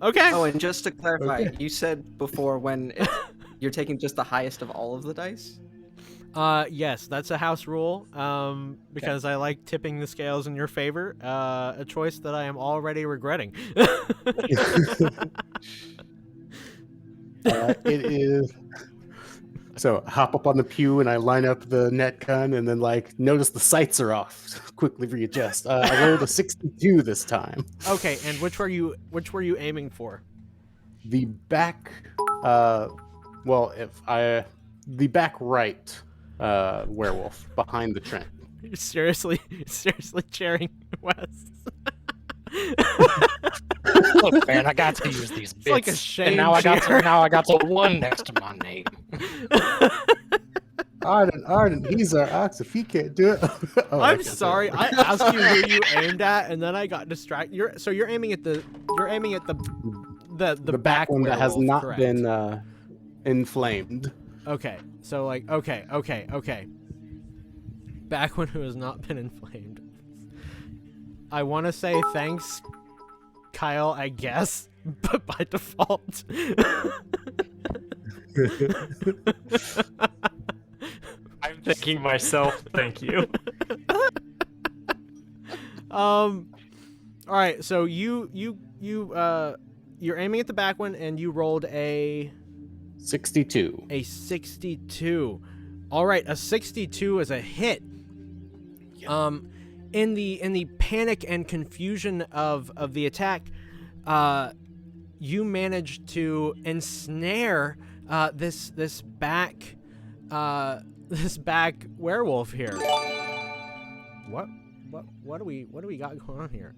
Okay. Oh, and just to clarify, Okay. you said before you're taking just the highest of all of the dice? Yes, that's a house rule. Because I like tipping the scales in your favor. A choice that I am already regretting. It is. So hop up on the pew and I line up the net gun and then notice the sights are off. Quickly readjust. I rolled a 62 this time. Okay, and which were you aiming for? The back, the back right werewolf behind the Trent. You're seriously cheering Wes. Look, man, I got to use these bits. like a shame and now I got cheer. to one next to my name. Arden, he's our ox. If he can't do it, oh, I I'm can't say sorry. that. I asked you who you aimed at, and then I got distracted. You're aiming at the the back one that has werewolf, not correct. been inflamed. Okay, so okay. Back one who has not been inflamed. I want to say thanks, Kyle, I guess, but by default. I'm thanking myself. Thank you. All right, so you're aiming at the back one, and you rolled a 62. 62. All right, a 62 is a hit. In the panic and confusion of the attack, you managed to ensnare this back werewolf here. What do we got going on here?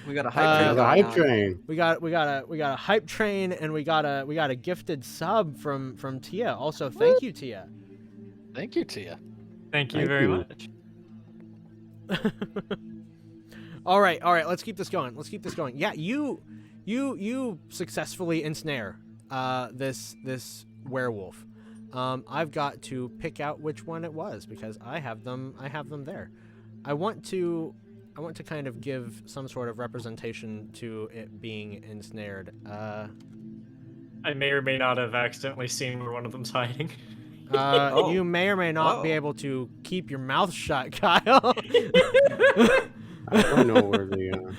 We got a hype train. The going hype on. train. We got a hype train, and we got a gifted sub from Tia. Also, thank you, Tia. Thank you, Tia. Thank you Thank very you. much. All right. Let's keep this going. Yeah, you successfully ensnare this werewolf. I've got to pick out which one it was because I have them there. I want to kind of give some sort of representation to it being ensnared. I may or may not have accidentally seen where one of them's hiding. You may or may not be able to keep your mouth shut, Kyle. I don't know where they are.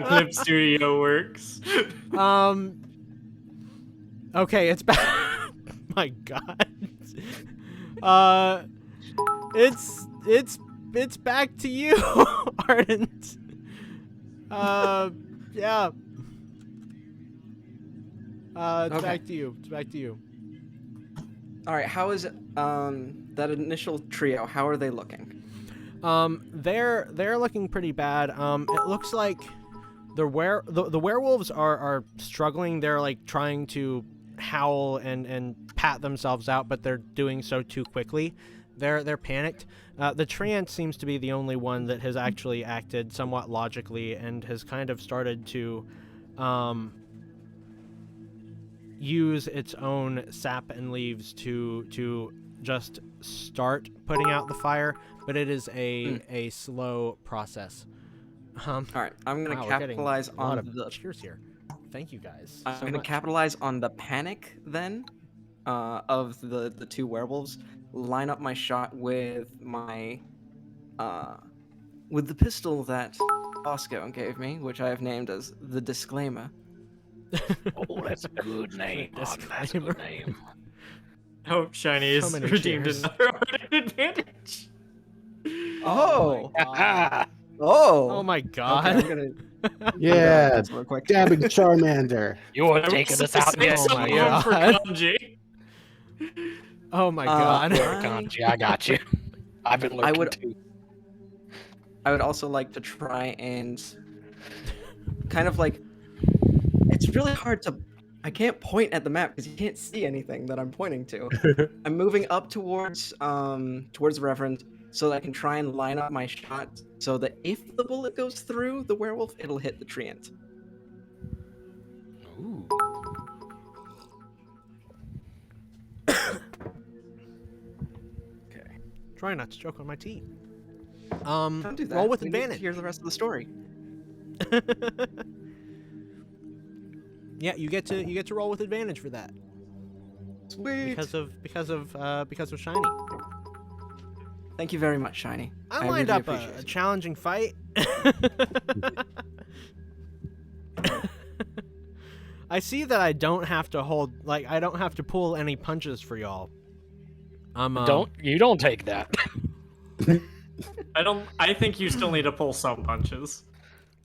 Clip Studio works. Okay, it's back. My God. It's back to you, Ardent. Yeah. It's back to you. It's back to you. All right. How is that initial trio? How are they looking? They're looking pretty bad. It looks like the werewolves are struggling. They're like trying to howl and pat themselves out, but they're doing so too quickly. They're panicked. The treant seems to be the only one that has actually acted somewhat logically and has kind of started to use its own sap and leaves to just start putting out the fire, but it is a slow process. All right, I'm gonna capitalize on the cheers here. Thank you guys. I'm gonna capitalize on the panic then of the two werewolves. Line up my shot with my with the pistol that Bosco gave me, which I have named as the Disclaimer. Oh, that's a good name. That's a good name. I hope Shiny So is many redeemed cheers. another advantage. Oh! Oh my Okay, God. I'm gonna Yeah, this real quick. dabbing Charmander. You're I taking will us out say yet. Oh my something God. for Kanji. Oh my God. Kanji, I got you. I've been looking would- too. I would also like to try and kind of like, it's really hard to, I can't point at the map because you can't see anything that I'm pointing to. I'm moving up towards the Reverend so that I can try and line up my shot so that if the bullet goes through the werewolf, it'll hit the treant. Ooh. Okay. Try not to choke on my tea. Don't do that. Roll with We need to advantage. hear the rest of the story. Yeah, you get to roll with advantage for that Sweet. because of Shiny. Thank you very much, Shiny. I really lined up appreciate a it. challenging fight. I see that I don't have to I don't have to pull any punches for y'all. You don't take that. I think you still need to pull some punches.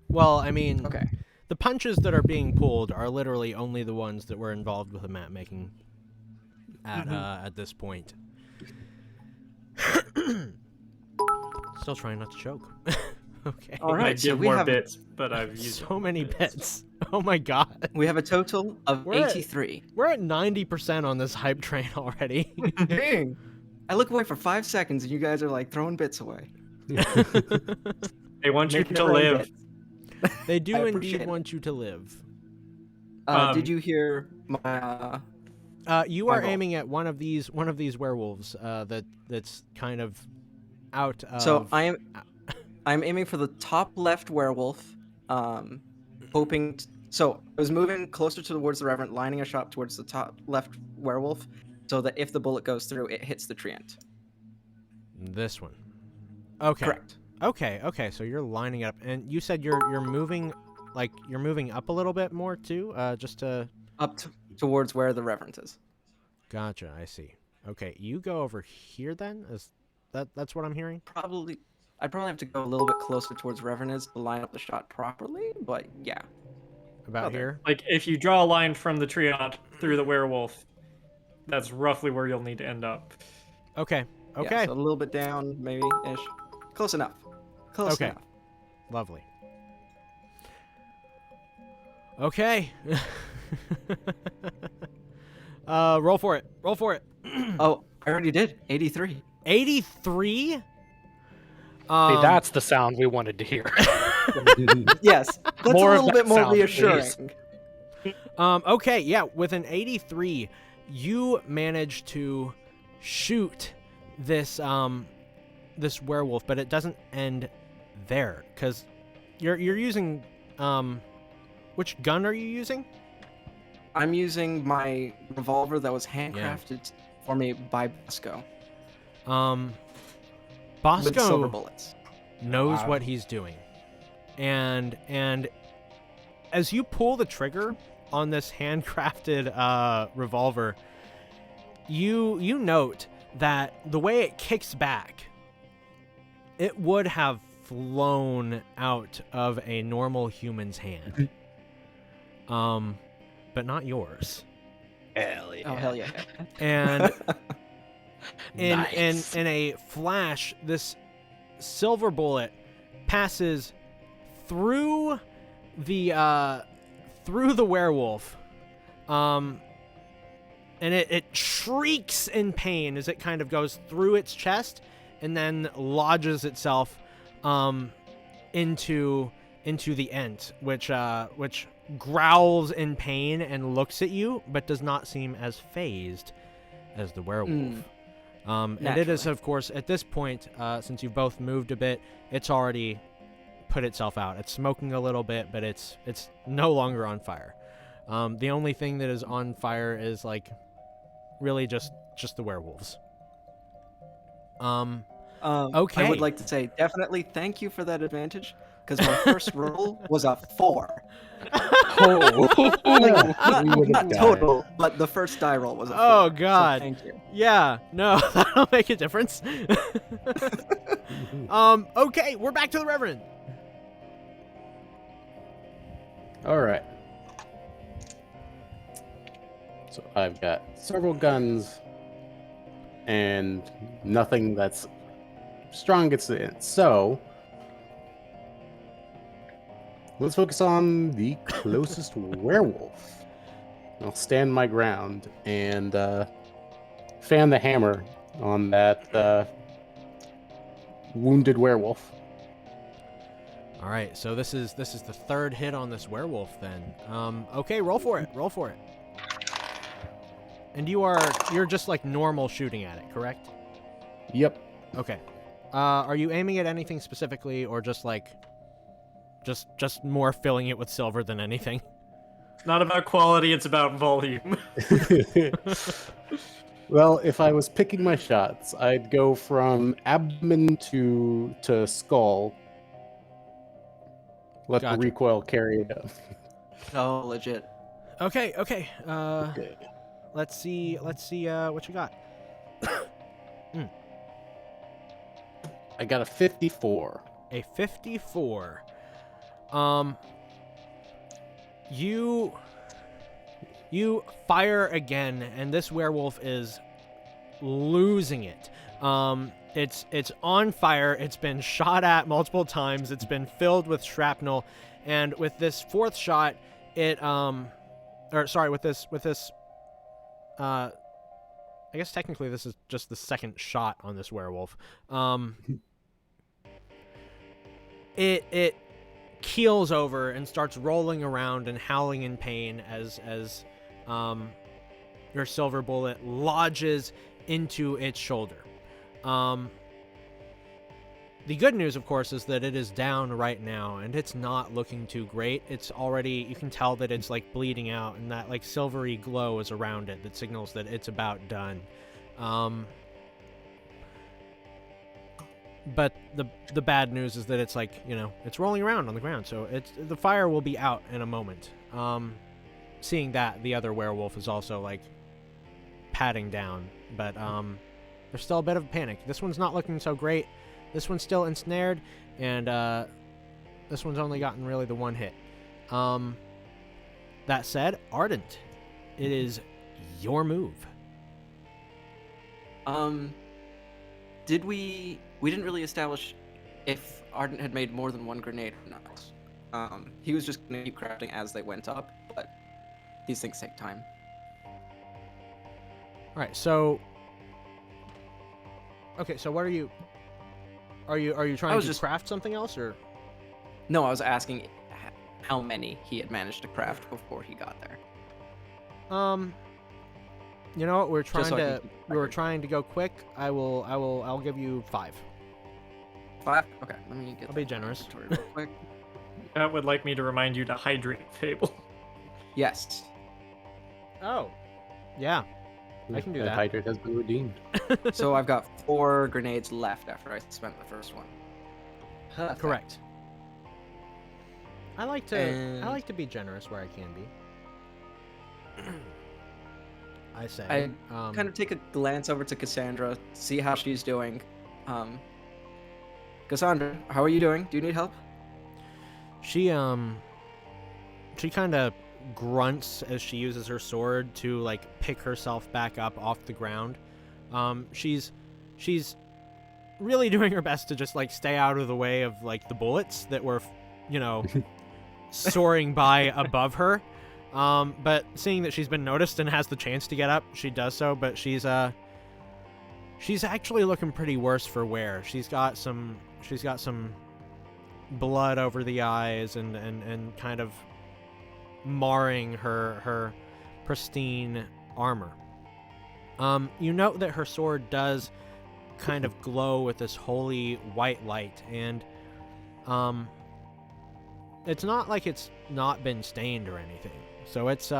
Well, I mean, Okay. the punches that are being pulled are literally only the ones that were involved with the map making at this point. Still trying not to choke. Okay. All I right, so give we more have bits, but I've used So all many bits. bits. Oh my God. we have a total of We're at- 83. We're at 90% on this hype train already. Dang. I look away for 5 seconds and you guys are like throwing bits away. They want you Making to it rain live. bits. They do I indeed appreciate it. want you to live. Did you hear my You My are goal. aiming at one of these werewolves that's kind of out of. So I'm aiming for the top left werewolf, hoping. So I was moving closer towards the Reverend, lining a shot towards the top left werewolf, so that if the bullet goes through, it hits the treant. This one. Okay. Correct. Okay. So you're lining it up, and you said you're moving, like you're moving up a little bit more too, just to. Up towards where the Reverend is. Gotcha. I see. Okay, you go over here then. That's what I'm hearing? I'd probably have to go a little bit closer towards Reverend is to line up the shot properly, but yeah. About there. here? Like, if you draw a line from the treant through the werewolf, that's roughly where you'll need to end up. Okay. Yeah, Okay. so a little bit down, maybe ish. Close enough. Close Okay. enough. Lovely. Okay. Roll for it. Roll for it. Oh, I already did. 83. 83? See, that's the sound we wanted to hear. Yes, that's More a of little that bit more sound, reassuring. please. Okay, yeah, with an 83, you manage to shoot this this werewolf, but it doesn't end there because you're using which gun are you using? I'm using my revolver that was handcrafted for me by Bosco with silver Bosco bullets. knows Wow. what he's doing, and as you pull the trigger on this handcrafted revolver, you note that the way it kicks back, it would have flown out of a normal human's hand. But not yours. Hell yeah. Oh hell yeah! And Nice. in a flash, this silver bullet passes through the werewolf, and it shrieks in pain as it kind of goes through its chest and then lodges itself into the ent, which growls in pain and looks at you, but does not seem as phased as the werewolf. And it is, Naturally. of course, at this point, since you've both moved a bit, it's already put itself out. It's smoking a little bit, but it's no longer on fire. The only thing that is on fire is like really just the werewolves. Okay. I would like to say definitely thank you for that advantage because my first roll was a 4. Oh. Not total, but the first die roll was a 4. Oh, so God. thank you. Yeah, no, that'll make a difference. Okay, we're back to the Reverend. All right. So I've got several guns and nothing that's strong gets in. So let's focus on the closest werewolf. I'll stand my ground and fan the hammer on that wounded werewolf. All right, so this is the third hit on this werewolf then. Okay, roll for it. Roll for it. And you're just like normal shooting at it, correct? Yep. Okay. Are you aiming at anything specifically, or just like just more filling it with silver than anything? It's not about quality, it's about volume. Well, if I was picking my shots, I'd go from abdomen to skull. Let Gotcha. the recoil carry it up. Oh, legit. Okay. Okay. Let's see what you got. I got a 54. A 54. You fire again, and this werewolf is losing it. It's on fire. It's been shot at multiple times. It's been filled with shrapnel, and with this fourth shot, I guess technically this is just the second shot on this werewolf. It keels over and starts rolling around and howling in pain as your silver bullet lodges into its shoulder. The good news, of course, is that it is down right now, and it's not looking too great. It's already, you can tell that it's like bleeding out, and that like silvery glow is around it that signals that it's about done. But the bad news is that it's like, it's rolling around on the ground, so the fire will be out in a moment. Seeing that, the other werewolf is also like patting down, but there's still a bit of a panic. This one's not looking so great. This one's still ensnared, and this one's only gotten really the one hit. That said, Ardent, it is your move. Did we didn't really establish if Ardent had made more than one grenade or not. He was just gonna keep crafting as they went up, but these things take time. All right, so what are you trying to just craft something else, or? No, I was asking, how many he had managed to craft before he got there. You know what? We're Just so trying I can to keep we're record. trying to go quick. I'll give you 5. 5? Okay, let me get I'll be that generous. inventory real quick. That would like me to remind you to hydrate, Fable. Yes. Oh. Yeah. I can do that. Hydrate has been redeemed. So I've got 4 grenades left after I spent the first one. Perfect. Correct. I like to And- be generous where I can be. I say. I kind of take a glance over to Cassandra, see how she's doing. Cassandra, how are you doing? Do you need help? She kind of grunts as she uses her sword to like pick herself back up off the ground. She's really doing her best to just like stay out of the way of like the bullets that were, soaring by above her. But seeing that she's been noticed and has the chance to get up, she does so. But she's actually looking pretty worse for wear. She's got some blood over the eyes and kind of marring her pristine armor. You note that her sword does kind of glow with this holy white light, and it's not like it's not been stained or anything. So it's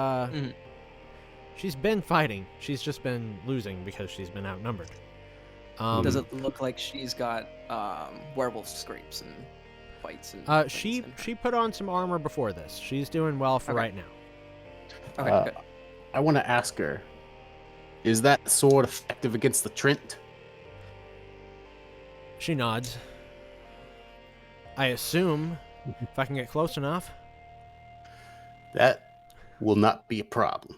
she's been fighting. She's just been losing because she's been outnumbered. Does it look like she's got werewolf scrapes and bites and things she in her? she put on some armor before this. She's doing well for Okay. right now. Okay, good. I want to ask her, is that sword effective against the Trent? She nods. I assume if I can get close enough. That will not be a problem.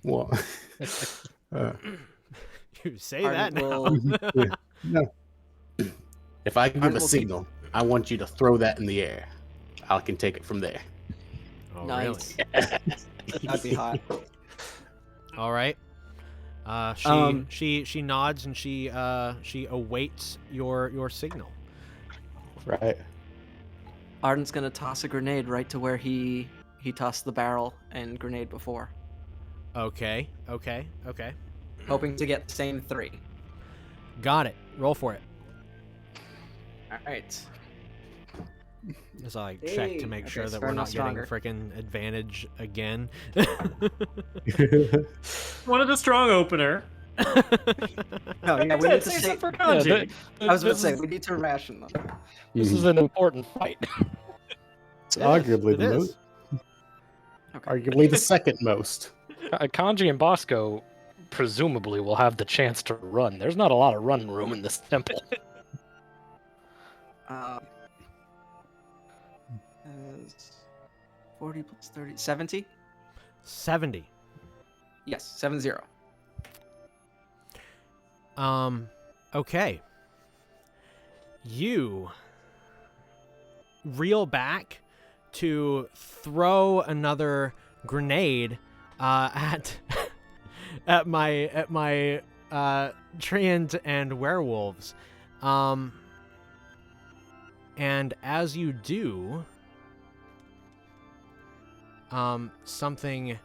Well, You say Arden that now. will- no. If I give Arden a will signal, I want you to throw that in the air. I can take it from there. Oh, Nice. really? That'd be hot. All right. Um, She nods and she awaits your signal. Right. Arden's gonna toss a grenade right to where he tossed the barrel and grenade before, Okay. hoping to get the same 3. Got it. Roll for it. All right. As I check to Hey, make okay, sure that starting we're off not getting stronger. freaking advantage again. Wanted a strong opener. No, yeah, we That's need it, to say say. something for Kanji. I was about to say we need to ration them. This is an important fight. It's It is, arguably it the is. most, Okay. arguably the second most. Kanji and Bosco presumably will have the chance to run. There's not a lot of run room in this temple. Is 40 plus 30, 70? 70. Yes, 70. Okay. You reel back to throw another grenade at at my treant and werewolves. And as you do, something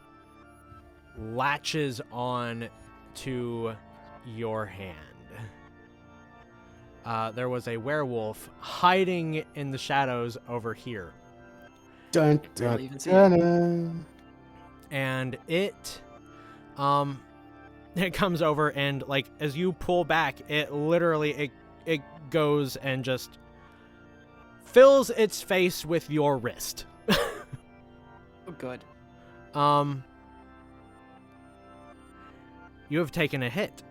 latches on to your hand. There was a werewolf hiding in the shadows over here. Dun, Barely dun, even see dun, it. dun. And it comes over and like as you pull back, it literally it goes and just fills its face with your wrist. Oh, good. You have taken a hit.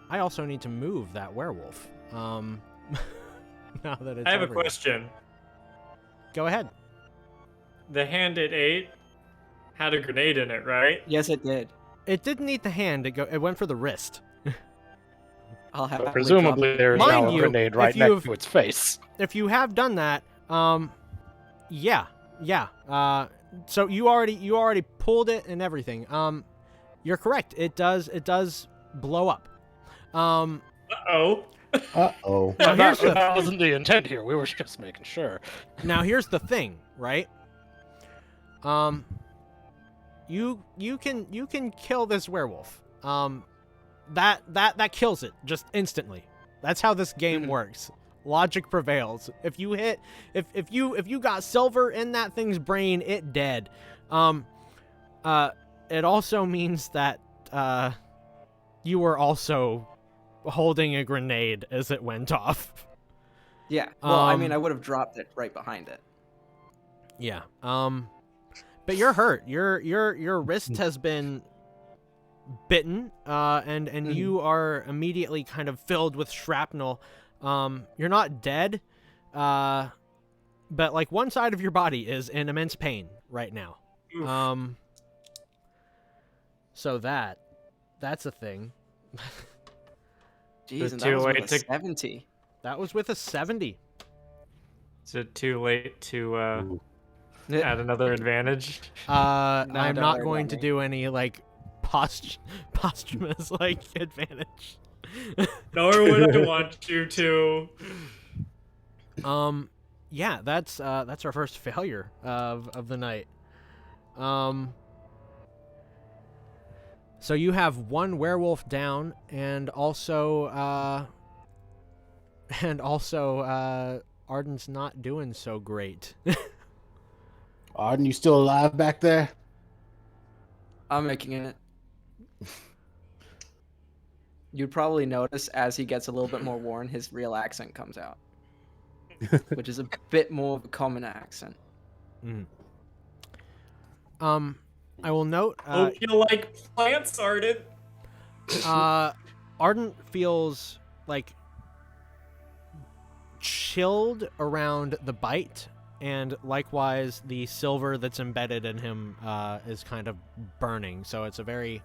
I also need to move that werewolf. Now that it's I have a over here. question. Go ahead. The hand it ate had a grenade in it, right? Yes, it did. It didn't eat the hand. It went for the wrist. I'll have But that presumably there's Mind now a you, grenade right if next you've- to its face. If you have done that, yeah. So you already pulled it and everything. You're correct. It does blow up. Uh-oh. Uh-oh. Now here's the That wasn't the intent here. We were just making sure. Now here's the thing, right? You can kill this werewolf. That kills it just instantly. That's how this game works. Logic prevails. If you got silver in that thing's brain, it dead. It also means that you were also holding a grenade as it went off. Yeah. Well, I mean, I would have dropped it right behind it. Yeah. But you're hurt. Your wrist has been bitten, and you are immediately kind of filled with shrapnel. You're not dead, but like one side of your body is in immense pain right now. Oof. So that's a thing. Jeez, Is and it that too was with late a to- 70. That was with a 70. Is it too late to Ooh. add another advantage? I'm don't not worry going about to me. do any like posthumous like advantage. Nor would I want you to. Yeah, that's our first failure of the night. So you have one werewolf down, and also Arden's not doing so great. Arden, you still alive back there? I'm making it. You'd probably notice as he gets a little bit more worn, his real accent comes out, which is a bit more of a common accent. I will note. Hope you like plants, Arden. Arden feels like chilled around the bite, and likewise the silver that's embedded in him is kind of burning. So it's a very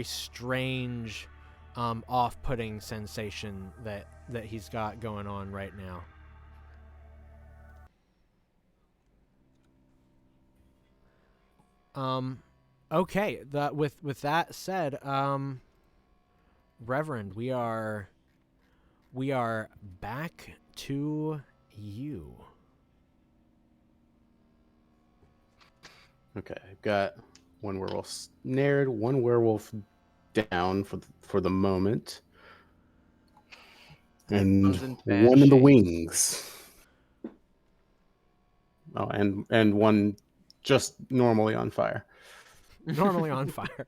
strange, off-putting sensation that he's got going on right now. Okay. With that said, Reverend, we are back to you. Okay, I've got one werewolf snared, one werewolf down for the moment, and One's in bad one in the shape. wings. Oh, and one just normally on fire. Normally on fire.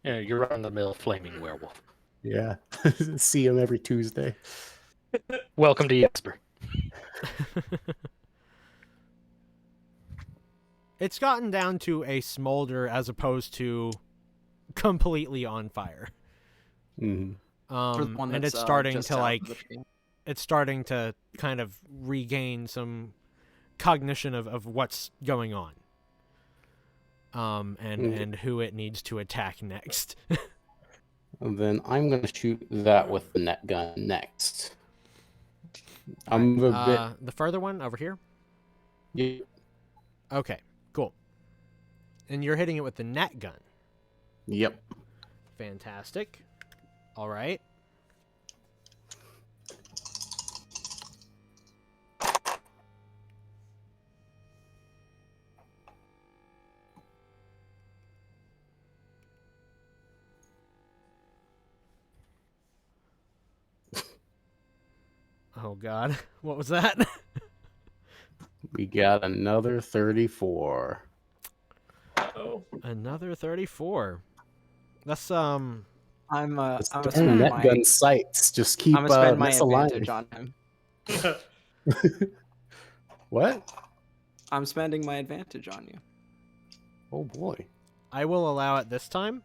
Yeah, you're on the mill flaming werewolf. Yeah, see him every Tuesday. Welcome to Jesper. It's gotten down to a smolder as opposed to completely on fire. Hmm. For the one And that's, it's starting just to south like of the tree. it's starting to kind of regain some cognition of what's going on. And who it needs to attack next. And then I'm gonna shoot that with the net gun next. I'm a bit. The further one over here. Yeah, Okay, cool. And you're hitting it with the net gun. yep. Fantastic. All right. Oh God, what was that? We got another 34. Oh, Another 34. That's I'm It's gonna darn spend net my gun sights just keep I'm gonna spend my misaligned. advantage on him. What? I'm spending my advantage on you. Oh boy. I will allow it this time.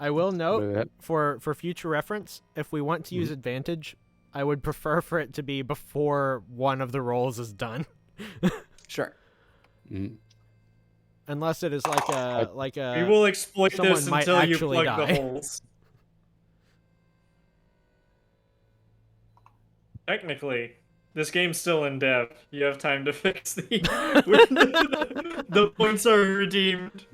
I will note But for future reference, if we want to use advantage, I would prefer for it to be before one of the rolls is done. Sure. mm, Unless it is like a we will exploit someone this might until you actually plug the die. holes. Technically, this game's still in dev. You have time to fix the. The points are redeemed.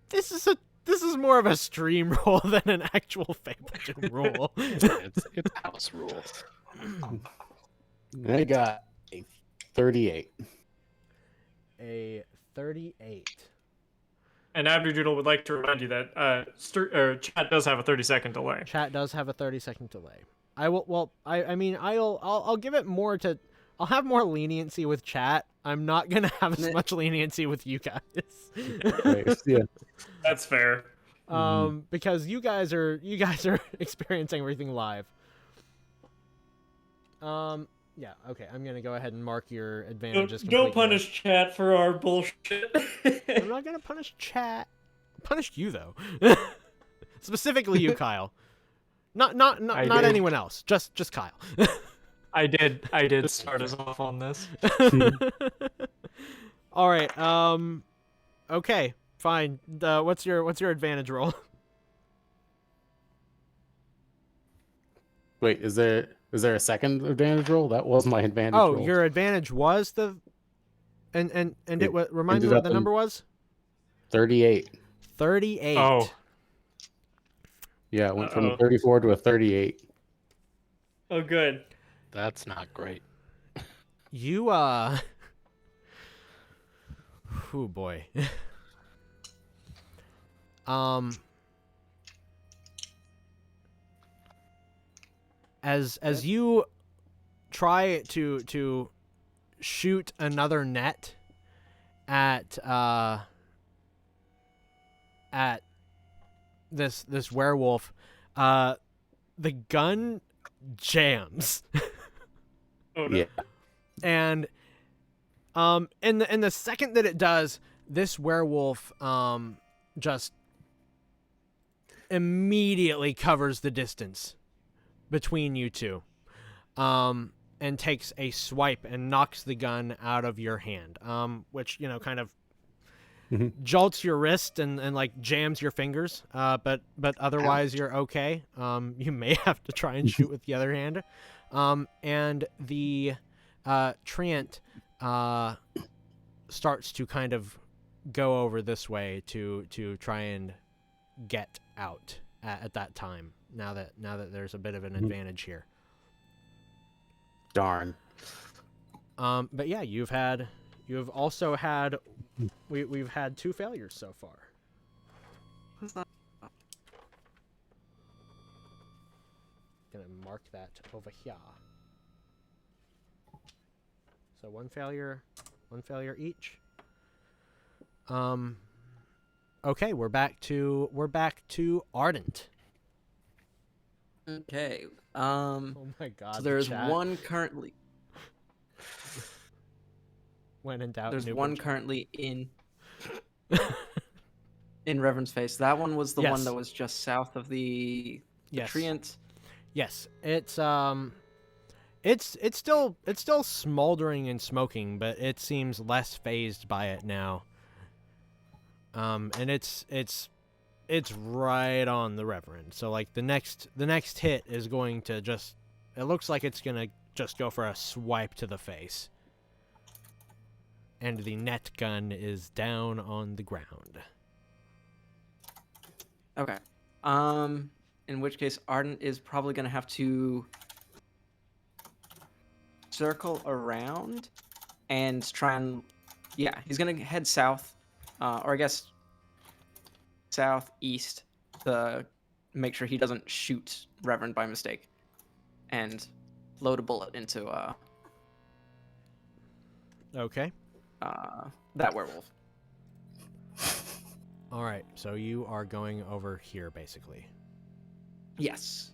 This is more of a stream roll than an actual Fabledoom roll. It's house rules. I got a 38. a 38. And Abderdoodle would like to remind you that chat does have a 30-second delay. Chat does have a 30-second delay. I will. Well, I mean, I'll give it more to. I'll have more leniency with chat. I'm not gonna have as much leniency with you guys. Nice, yeah. That's fair. Because you guys are experiencing everything live. Yeah. Okay. I'm gonna go ahead and mark your advantages. Don't punish chat for our bullshit. I'm not gonna punish chat. Punish you though. Specifically you, Kyle. Not anyone else. Just Kyle. I did start us off on this. All right. Okay. Fine. What's your advantage roll? Wait, is there a second advantage roll? That was my advantage Oh, roll. your advantage was the and it was remind me ended what up the in number was? 38. 38. Oh. Yeah, it went from a 34 to a 38. Oh, good. That's not great. You oh boy. As you try to shoot another net at this werewolf, the gun jams. Oh, no. Yeah. And in the second that it does, this werewolf just immediately covers the distance between you two, and takes a swipe and knocks the gun out of your hand, which kind of jolts your wrist and like jams your fingers, but otherwise you're okay. You may have to try and shoot with the other hand, and the treant starts to kind of go over this way to try and get out at that time. Now that there's a bit of an advantage here. Darn. But yeah, you've also had we've had 2 failures so far. What's that? Gonna mark that over here. So one failure each. Okay, we're back to Ardent. Okay. Oh my god. So there's chat. one currently. When in doubt, There's noob one and chat. currently in Reverend's face. That one was the Yes. one that was just south of the Yes. treant. Yes, it's still smoldering and smoking, but it seems less phased by it now. And it's right on the Reverend. So like the next hit is going to just, it looks like it's gonna just go for a swipe to the face. And the net gun is down on the ground. Okay. In which case Ardent is probably gonna have to circle around and try and he's gonna head south, or I guess southeast to make sure he doesn't shoot Reverend by mistake, and load a bullet into Okay. that werewolf. All right. So you are going over here, basically. Yes.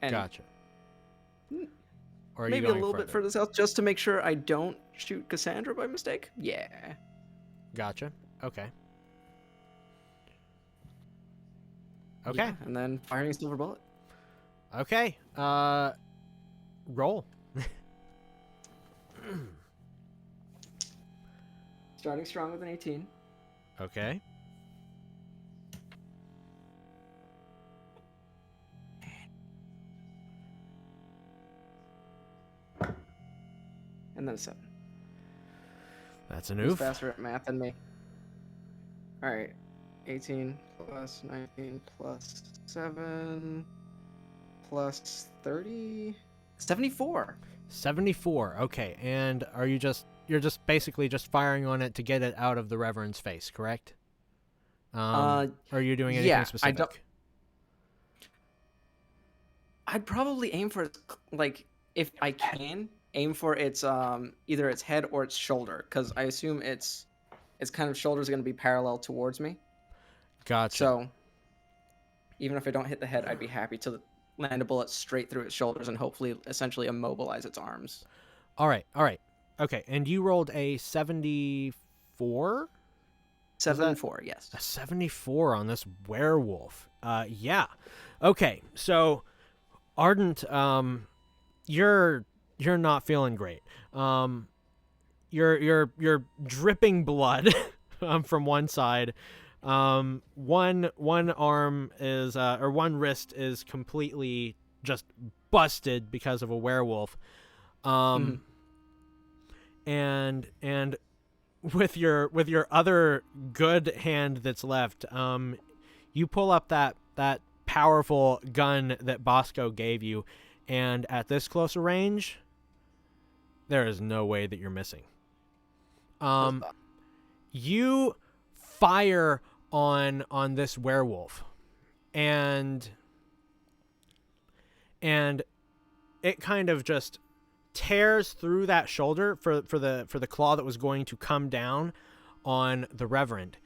And Gotcha. Or are you maybe a going little bit further south just to make sure I don't shoot Cassandra by mistake. Yeah. Gotcha. Okay. Okay. Yeah, and then firing a silver bullet. Okay. Roll. Starting strong with an 18. Okay. And then a 7. That's an Who's oof. faster at math than me? Alright. 18 plus 19 plus 7 plus 30. 74. 74. Okay. And are you just you're just basically just firing on it to get it out of the Reverend's face, correct? Or are you doing anything yeah, specific? I'd probably aim for like if I can aim for its either its head or its shoulder, because I assume its kind of shoulders are going to be parallel towards me. Gotcha. So even if I don't hit the head, I'd be happy to land a bullet straight through its shoulders and hopefully essentially immobilize its arms. All right. Okay, and you rolled a 74? 7-4, yes. A 74 on this werewolf. Yeah. Okay, so Ardent, you're not feeling great. You're dripping blood from one side. One arm is or one wrist is completely just busted because of a werewolf. And with your other good hand that's left, you pull up that powerful gun that Bosco gave you, and at this closer range, there is no way that you're missing. You fire on this werewolf, and it kind of just tears through that shoulder for the claw that was going to come down on the Reverend,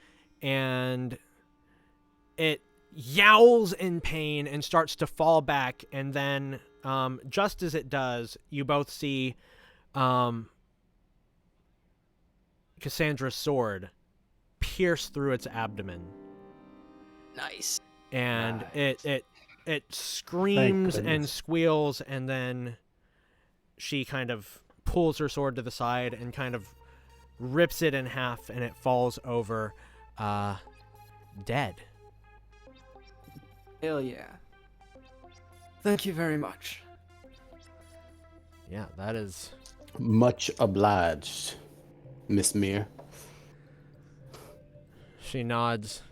and it yowls in pain and starts to fall back, and then just as it does, you both see Cassandra's sword pierce through its abdomen. Nice. And it screams and squeals, and then she kind of pulls her sword to the side and kind of rips it in half, and it falls over dead. Hell yeah. Thank you very much. Yeah, that is... Much obliged, Miss Mir. She nods.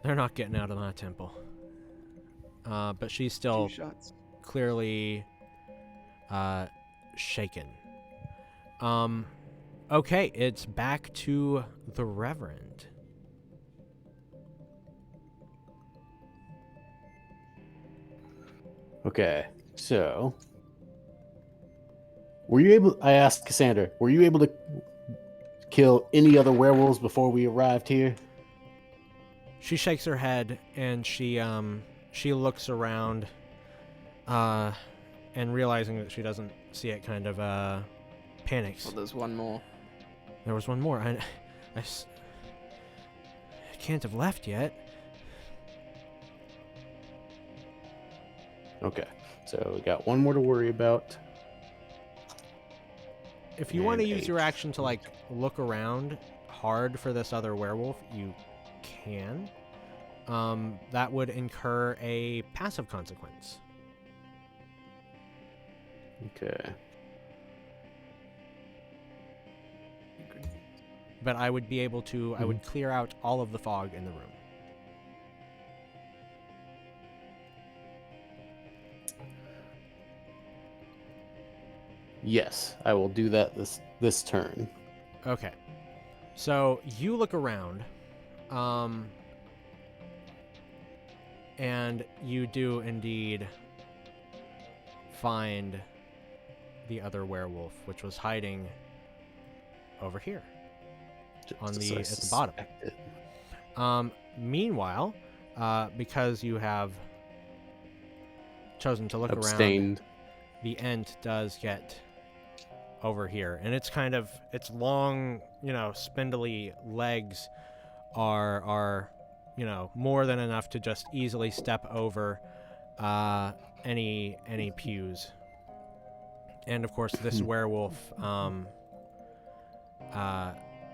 They're not getting out of my temple. But she's still 2 shots. clearly shaken. Okay, it's back to the Reverend. Okay, so I asked Cassandra, were you able to kill any other werewolves before we arrived here? She shakes her head, and she looks around, and realizing that she doesn't see it, kind of panics. Well, there's one more. There was one more. I can't have left yet. Okay, so we got one more to worry about. If you want to And use your 8. action to like look around hard for this other werewolf, you can. That would incur a passive consequence. Okay. But I would be able to, I would clear out all of the fog in the room. Yes, I will do that this turn. Okay. So you look around, and you do indeed find the other werewolf, which was hiding over here on Just the as I at the bottom. suspected. Meanwhile, because you have chosen to look around, Abstained. the ent does get over here, and it's kind of its long, spindly legs are more than enough to just easily step over any pews. And of course, this werewolf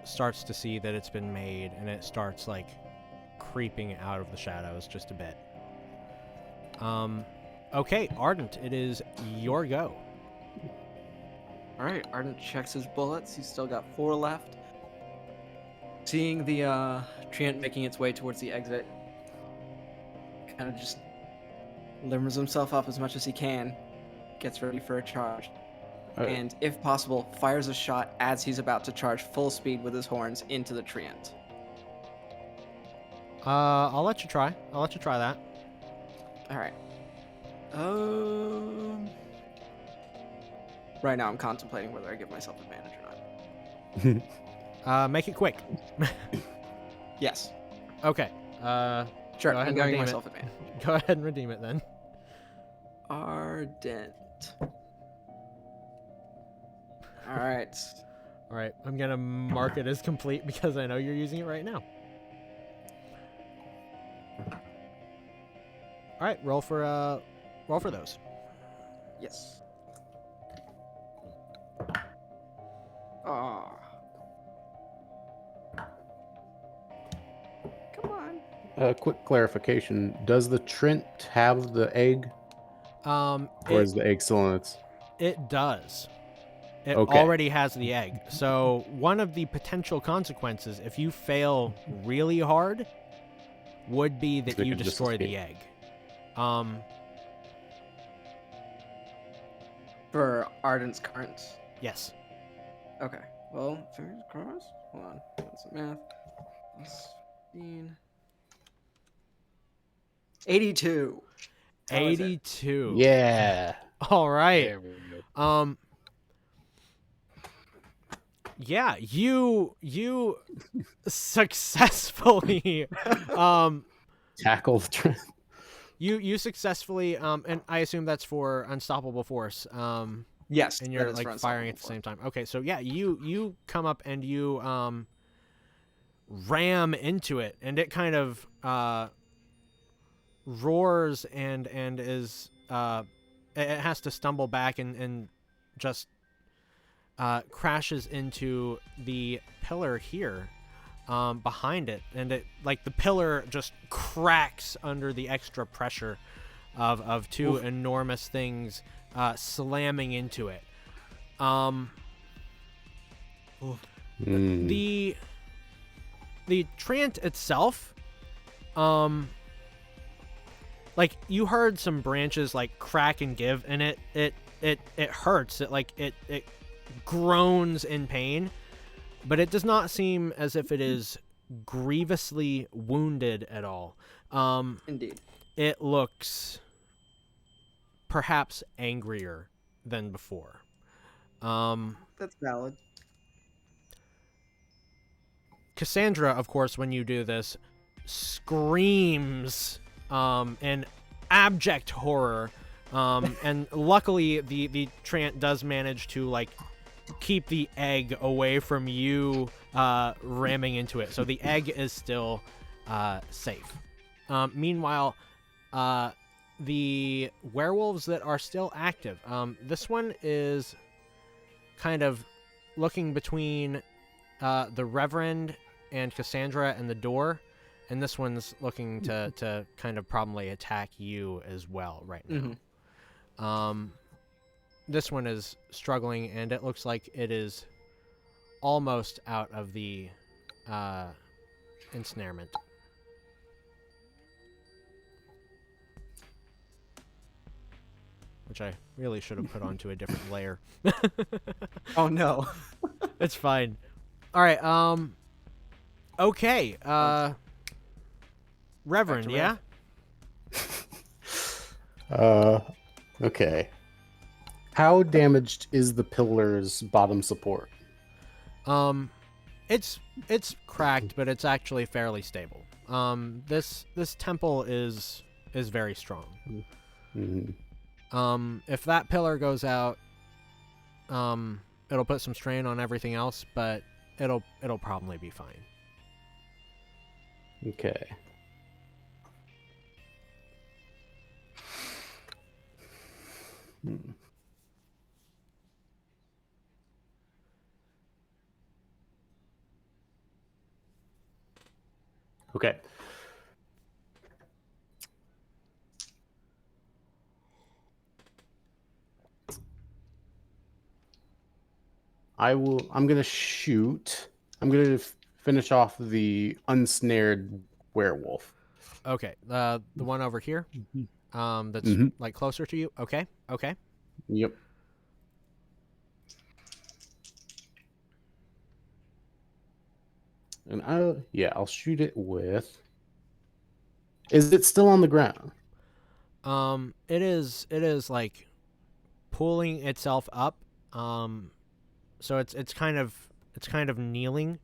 starts to see that it's been made, and it starts like creeping out of the shadows just a bit. Okay, Ardent, it is your go. Alright, Ardent checks his bullets. He's still got 4 left. Seeing the treant making its way towards the exit, kind of just limbers himself up as much as he can. Gets ready for a charge. and, if possible, fires a shot as he's about to charge full speed with his horns into the treant. I'll let you try. I'll let you try that. All right. Right now, I'm contemplating whether I give myself advantage or not. Make it quick. Yes. Okay. Sure. Go ahead I'm and giving redeem myself it. advantage. Go ahead and redeem it then. Ardent. All right. All right. I'm gonna mark it as complete because I know you're using it right now. All right. Roll for those. Yes. Ah. Come on. Quick clarification: does the Trent have the egg, or is the egg still in its? It does. It Okay. already has the egg. So one of the potential consequences, if you fail really hard, would be that It you could just destroy the escape. egg. For Ardent's current. Yes. Okay. Well, fingers crossed. Hold on. That's some math. Plus 15. 82. How is it? 82. Yeah. All right. There we go. Yeah, you successfully Tackle the Trent. you successfully and I assume that's for unstoppable force. Yes. And that you're is for like firing at the unstoppable same time. Okay, so yeah, you come up and you ram into it, and it kind of roars and is it has to stumble back and just crashes into the pillar here behind it, and it like the pillar just cracks under the extra pressure of two enormous things slamming into it. The Trant itself, like you heard some branches like crack and give, and it hurts. It groans in pain, but it does not seem as if it is grievously wounded at all. Indeed. It looks perhaps angrier than before. That's valid. Cassandra, of course, when you do this, screams in abject horror. And luckily, the Trant does manage to like keep the egg away from you ramming into it. So the egg is still safe. Meanwhile, the werewolves that are still active, this one is kind of looking between the Reverend and Cassandra and the door, and this one's looking to kind of probably attack you as well right now. This one is struggling, and it looks like it is almost out of the ensnarement. Which I really should have put onto a different layer. Oh no. It's fine. All right. Okay. Reverend, yeah? Okay. How damaged is the pillar's bottom support? It's cracked, but it's actually fairly stable. This temple is very strong. Mm-hmm. If that pillar goes out, it'll put some strain on everything else, but it'll probably be fine. Okay. Okay. I'm gonna shoot. I'm gonna finish off the unsnared werewolf. Okay. The one over here, that's Mhm. like closer to you. Okay. Yep. And I'll shoot it with. Is it still on the ground? It is like pulling itself up. So it's kind of kneeling.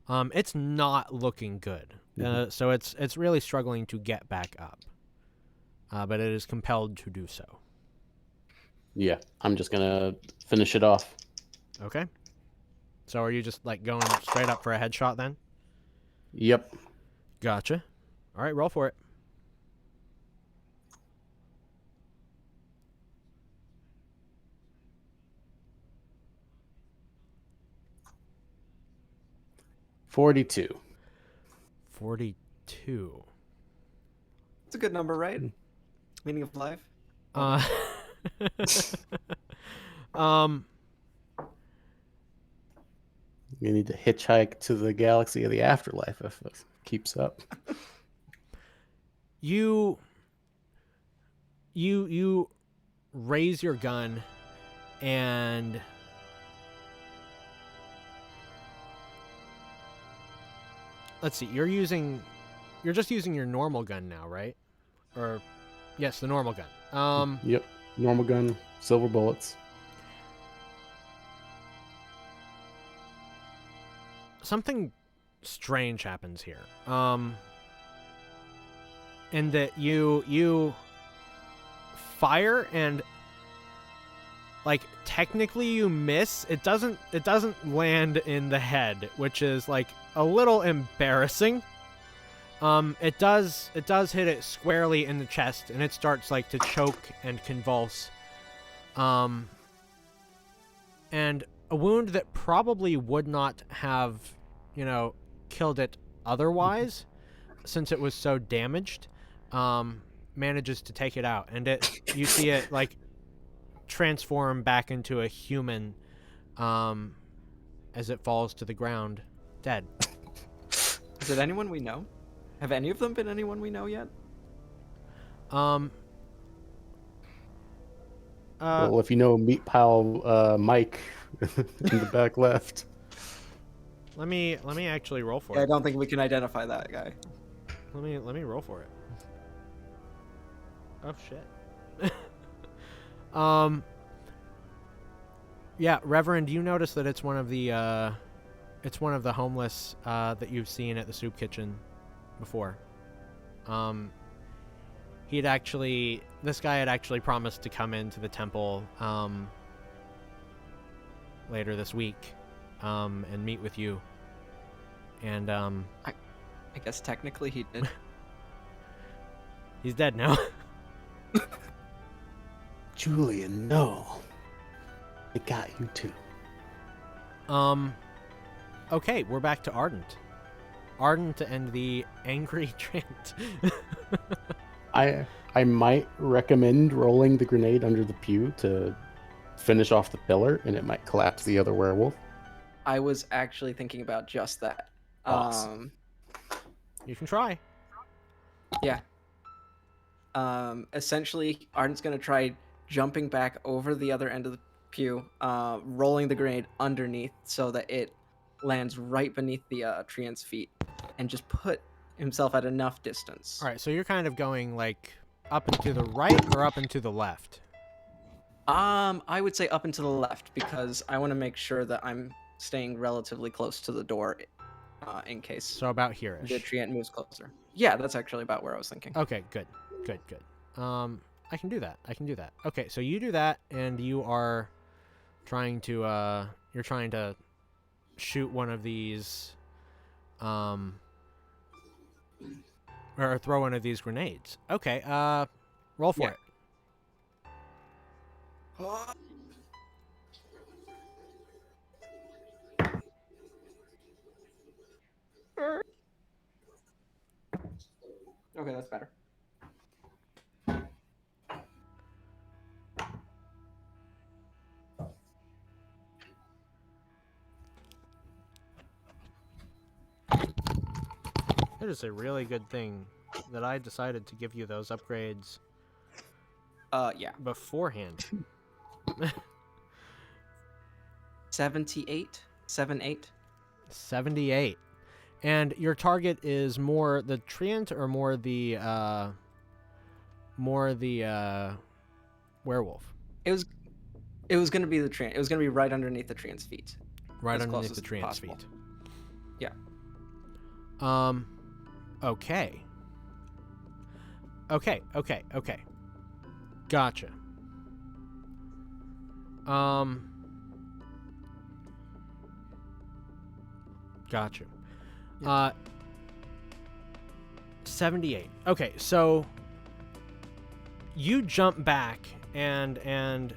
It's not looking good. So it's really struggling to get back up. But it is compelled to do so. Yeah, I'm just gonna finish it off. Okay. So are you just like going straight up for a headshot then? Yep. Gotcha. All right, roll for it. $42. 42. It's a good number, right? Meaning of life. Uh, um, You need to hitchhike to the galaxy of the afterlife if it keeps up. you raise your gun and let's see, you're just using your normal gun now, right? Or yes, the normal gun. Yep. Normal gun, silver bullets. Something strange happens here. In that you fire and like technically you miss. It doesn't land in the head, which is like a little embarrassing. It does hit it squarely in the chest, and it starts like to choke and convulse. And a wound that probably would not have, killed it otherwise, since it was so damaged, manages to take it out, and you see it like transform back into a human, as it falls to the ground, dead. Is it anyone we know? Have any of them been anyone we know yet? Well, if you know Meat Pile Mike in the back left. Let me actually roll for Yeah, I it. don't think we can identify that guy. Let me roll for it. Oh shit. Yeah, Reverend, you notice that it's one of the homeless that you've seen at the soup kitchen before. This guy had actually promised to come into the temple later this week and meet with you. And I guess technically he did. he's dead now. Julian, no. It got you too. Okay, we're back to Ardent. Ardent and the angry Trant. I might recommend rolling the grenade under the pew to finish off the pillar, and it might collapse the other werewolf. I was actually thinking about just that. Awesome. You can try. Yeah. Essentially, Arden's gonna try jumping back over the other end of the pew, rolling the grenade underneath so that it lands right beneath the treant's feet, and just put himself at enough distance. All right, so you're kind of going like up and to the right or up and to the left? I would say up and to the left because I want to make sure that I'm staying relatively close to the door, in case So about here-ish. the treant moves closer. Yeah, that's actually about where I was thinking. Okay, good. I can do that. Okay, so you do that, and you are trying to shoot one of these, or throw one of these grenades. Okay, roll for Yeah. it. Okay, that's better. It is a really good thing that I decided to give you those upgrades Yeah. beforehand. 78? 78? 78. And your target is more the treant or more the werewolf? It was gonna be the treant. It was gonna be right underneath the treant's feet. Right As underneath the close as treant's possible. feet. Yeah. Okay. Okay. Gotcha. Gotcha. Yeah. 78. Okay, so you jump back and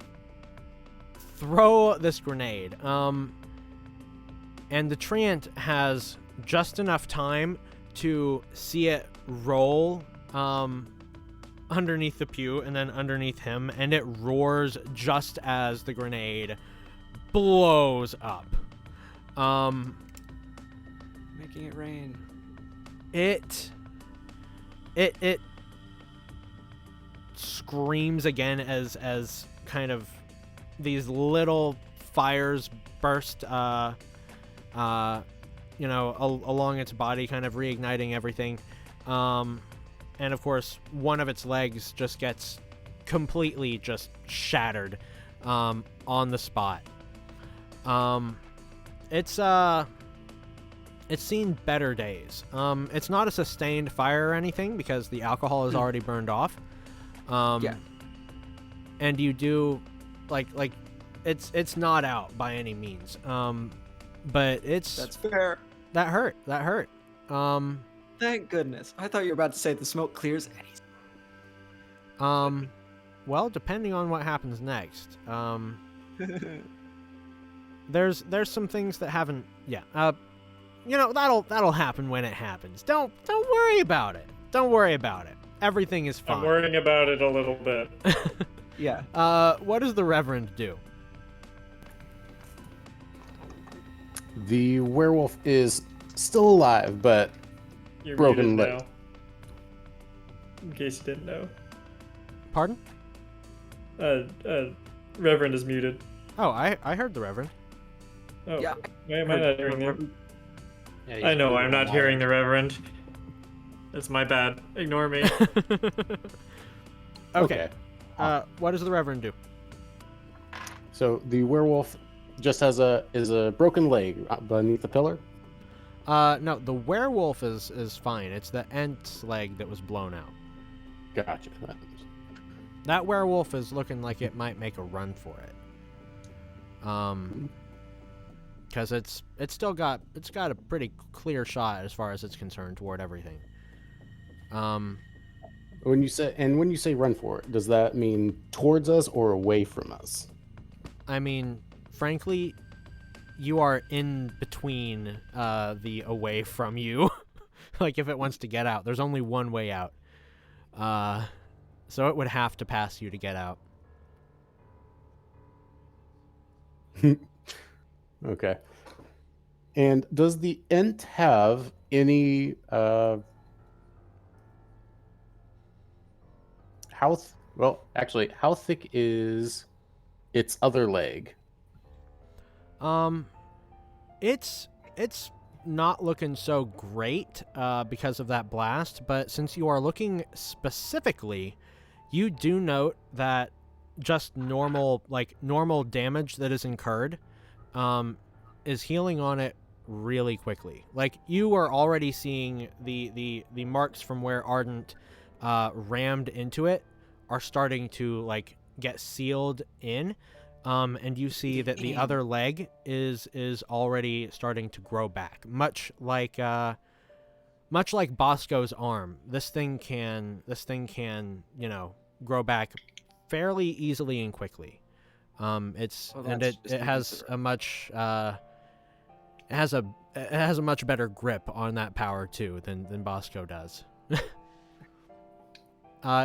throw this grenade. And the treant has just enough time to see it roll underneath the pew and then underneath him, and it roars just as the grenade blows up. Making it rain. It screams again as kind of these little fires burst along its body, kind of reigniting everything. And of course, one of its legs just gets completely just shattered on the spot. It's seen better days. It's not a sustained fire or anything because the alcohol is already burned off. Yeah. And you do, like it's not out by any means. But That's fair. that hurt. Thank goodness. I thought you were about to say the smoke clears any. Well, depending on what happens next. There's some things that haven't. Yeah. That'll happen when it happens. Don't worry about it. Everything is fine. I'm worrying about it a little bit. Yeah. What does the Reverend do? The werewolf is still alive, but You're broken muted leg. now. In case you didn't know. Pardon? Reverend is muted. Oh, I heard the Reverend. Oh, Yeah. why am I not hearing the... Yeah, I know he's I'm not moving hearing along. the Reverend. That's my bad. Ignore me. Okay. What does the Reverend do? So the werewolf just is a broken leg beneath the pillar. No, the werewolf is fine. It's the Ent's leg that was blown out. Gotcha. That werewolf is looking like it might make a run for it. Because it's got a pretty clear shot as far as it's concerned toward everything. When you say run for it, does that mean towards us or away from us? I mean, frankly, you are in between the away from you. Like if it wants to get out, there's only one way out. So it would have to pass you to get out. Okay. And does the Ent have any how thick is its other leg? It's not looking so great because of that blast, but since you are looking specifically, you do note that just normal damage that is incurred is healing on it really quickly. Like you are already seeing the marks from where Ardent rammed into it are starting to like get sealed in. And you see that the other leg is already starting to grow back, much like Bosco's arm. This thing can grow back fairly easily and quickly. It has a much better grip on that power too than Bosco does.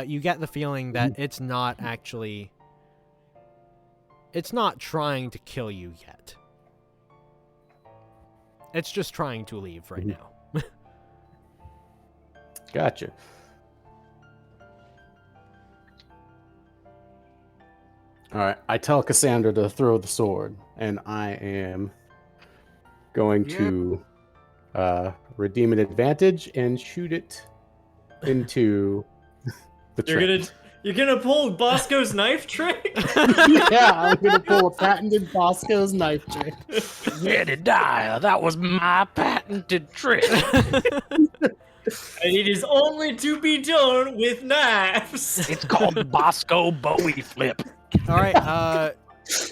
You get the feeling that it's not trying to kill you yet. It's just trying to leave right now. Gotcha. All right. I tell Cassandra to throw the sword, and I am going to redeem an advantage and shoot it into the trick. You're gonna pull Bosco's knife trick? Yeah, I'm gonna pull a patented Bosco's knife trick. Ready, die. That was my patented trick. And it is only to be done with knives. It's called the Bosco Bowie flip. All right.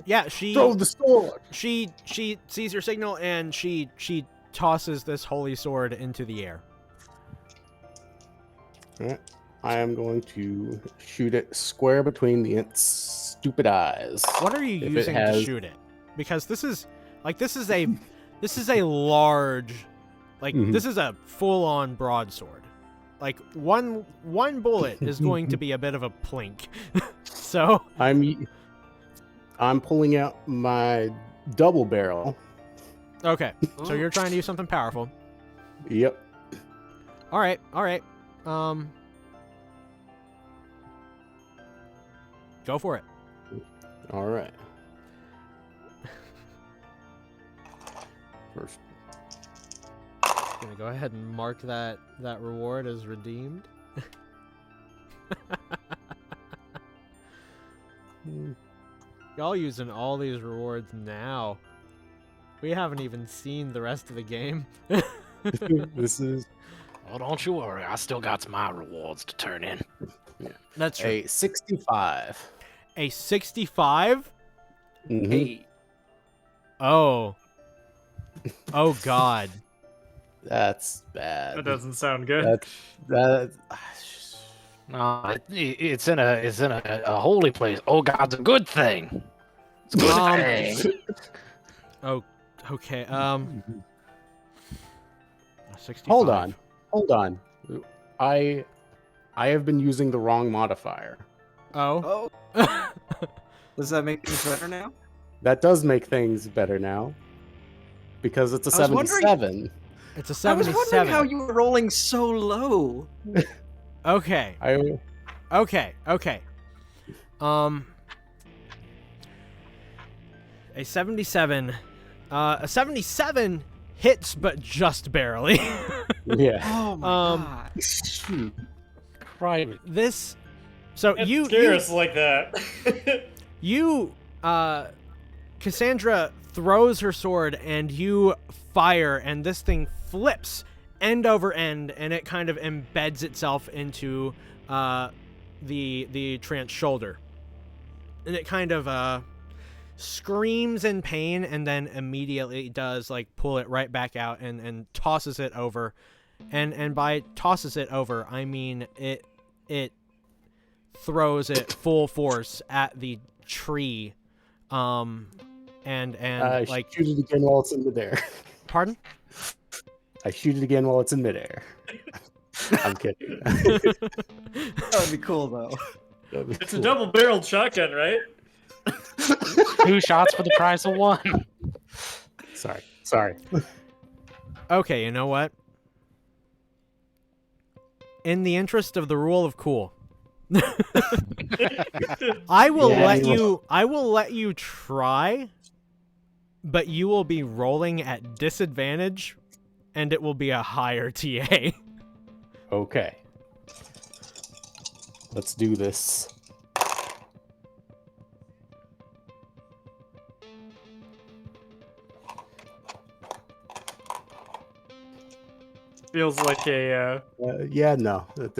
Yeah, she Throw the sword. she sees your signal and she tosses this holy sword into the air. All right. I am going to shoot it square between the int's stupid eyes. What are you If it using to has- shoot it? Because this is a large, Mhm. this is a full-on broadsword. Like one bullet is going to be a bit of a plink. So I'm pulling out my double barrel. okay, so you're trying to use something powerful. Yep. All right. Go for it. All right. First. Gonna go ahead and mark that reward as redeemed. Y'all using all these rewards now. We haven't even seen the rest of the game. This is Oh, don't you worry. I still got my rewards to turn in. That's true. a 65. A 65? Mhm. Hey, Oh. Oh God. That's bad. That doesn't sound good. That. No, it's in a holy place. Oh, God's a good thing. It's a good thing. Oh, okay. 65. Hold on. I have been using the wrong modifier. Oh. oh, does that make things better now? That does make things better now. Because it's a I was wondering- 77. It's a I was 77. wondering how you were rolling so low. Okay. Okay. A 77. A 77 hits, but just barely. Yeah. Oh my Um, god. Shoot. Right. This. So Don't you scare us like that. Cassandra throws her sword and you fire, and this thing flips end over end, and it kind of embeds itself into the Trant's shoulder, and it kind of screams in pain, and then immediately does like pull it right back out and tosses it over, and by tosses it over I mean it throws it full force at the tree, and like shoot it again while it's in midair. pardon. I shoot it again while it's in midair. I'm kidding. That would be cool though. That'd be It's a cool. double-barreled shotgun, right? 2 shots for the price of 1. Sorry. Okay, you know what? In the interest of the rule of cool, I will let you try, but you will be rolling at disadvantage, and it will be a higher TA. Okay. Let's do this. Feels like a Yeah, no, that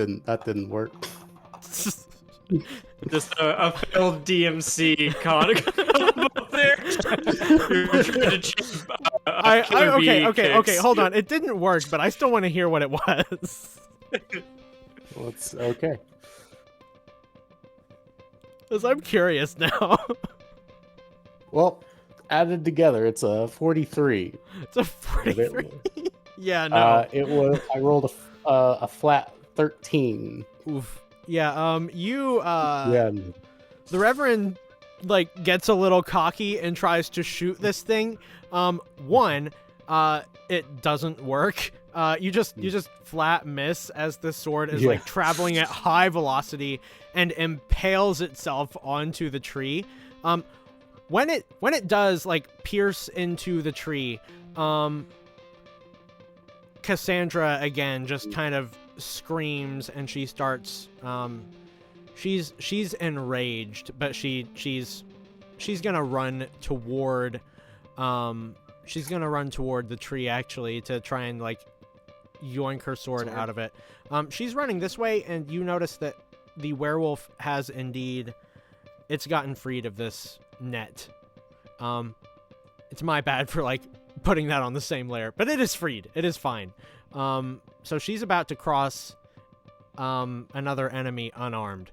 didn't work. just a failed DMC con up there. You're trying to achieve a killer bee Okay, kicks. hold on. It didn't work, but I still want to hear what it was. Let's okay. Because I'm curious now. Well, added together, it's a 43. It's a 43. Yeah, no. I rolled a flat 13. Oof. Yeah, Yeah. the Reverend like gets a little cocky and tries to shoot this thing. It doesn't work. You just flat miss as the sword is like traveling at high velocity and impales itself onto the tree. When it Cassandra again just kind of screams, and she starts she's enraged, but she's gonna run toward the tree actually to try and like yoink her sword out of it. She's running this way, and you notice that the werewolf has indeed it's gotten freed of this net. It's my bad for like putting that on the same layer, but it is freed. It is fine. So she's about to cross another enemy unarmed.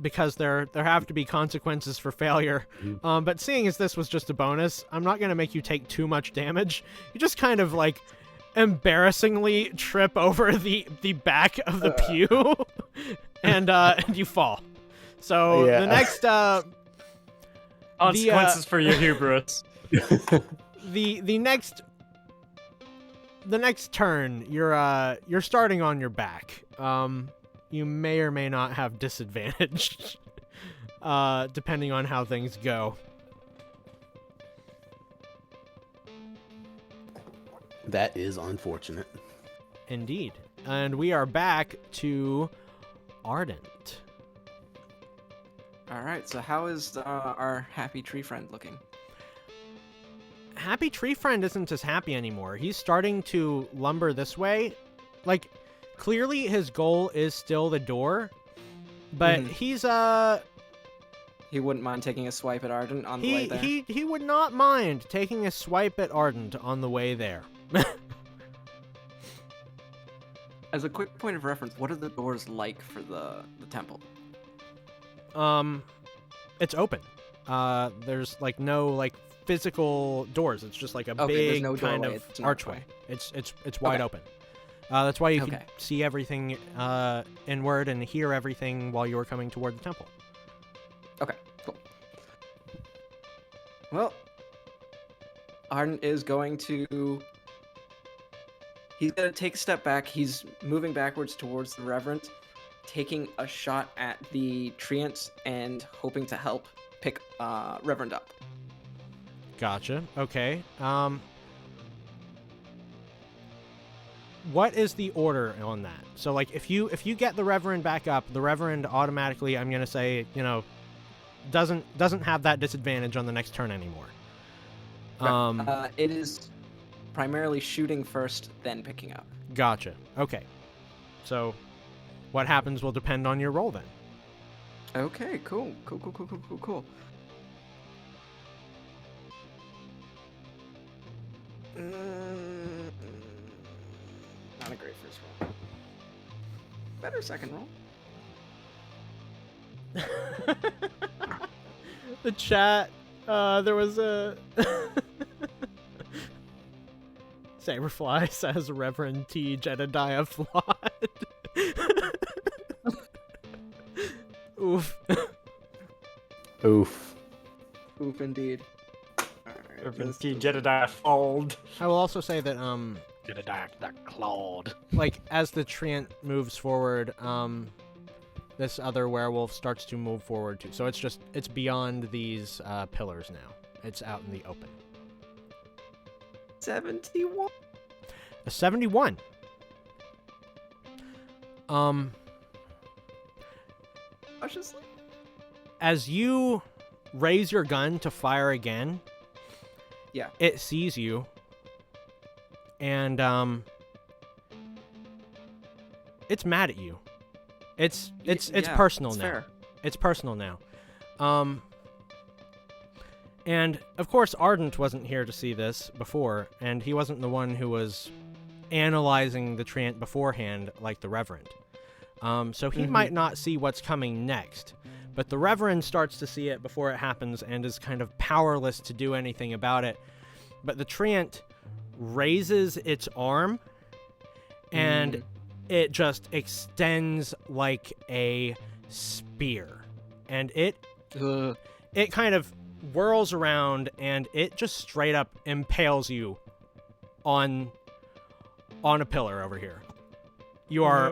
Because there have to be consequences for failure. But seeing as this was just a bonus, I'm not going to make you take too much damage. You just kind of like embarrassingly trip over the back of the pew and you fall. So the next consequences for your hubris. the next turn, you're starting on your back. You may or may not have disadvantage, depending on how things go. That is unfortunate. Indeed. And we are back to Ardent. All right. So how is our happy tree friend looking? Happy Tree Friend isn't as happy anymore. He's starting to lumber this way. Like, clearly his goal is still the door, but he's He wouldn't mind taking a swipe at Ardent on the way there. He would not mind taking a swipe at Ardent on the way there. As a quick point of reference, what are the doors like for the temple? It's open. There's like no like physical doors. It's just like a big no kind doorway. of It's an archway. archway. It's wide open. That's why you Okay. can see everything inward and hear everything while you were coming toward the temple. Okay, cool. Well, Ardent is going to... He's going to take a step back. He's moving backwards towards the Reverend, taking a shot at the treant and hoping to help pick Reverend up. Gotcha. Okay. What is the order on that? So, like, if you get the Reverend back up, the Reverend automatically, I'm gonna say, doesn't have that disadvantage on the next turn anymore. It is primarily shooting first, then picking up. Gotcha. Okay. So, what happens will depend on your roll then. Okay, cool. Not a great first roll. Better second roll. The chat, there was a... Saberfly says Reverend T. Jedediah Flawed. Oof. Oof. Oof, indeed. Reverend T. Jedediah Fold. I will also say that, Jedediah that clawed. like, as the treant moves forward, this other werewolf starts to move forward too. So it's beyond these pillars now. It's out in the open. 71. A 71. Cautiously. As you raise your gun to fire again, Yeah. it sees you, and it's mad at you. It's Yeah, personal it's now. fair. It's personal now. And of course Ardent wasn't here to see this before, and he wasn't the one who was analyzing the treant beforehand like the Reverend. So he might not see what's coming next, but the Reverend starts to see it before it happens and is kind of powerless to do anything about it. But the treant raises its arm, and it just extends like a spear. And it kind of whirls around, and it just straight up impales you on a pillar over here. You are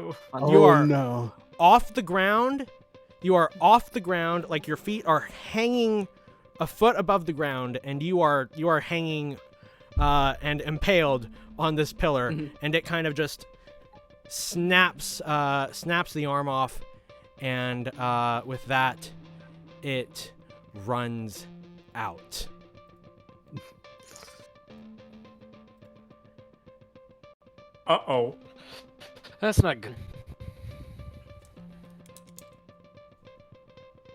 No. off the ground. You are off the ground, like your feet are hanging a foot above the ground, and you are hanging and impaled on this pillar, and it kind of just snaps the arm off, and with that, it runs out. Uh-oh. That's not good.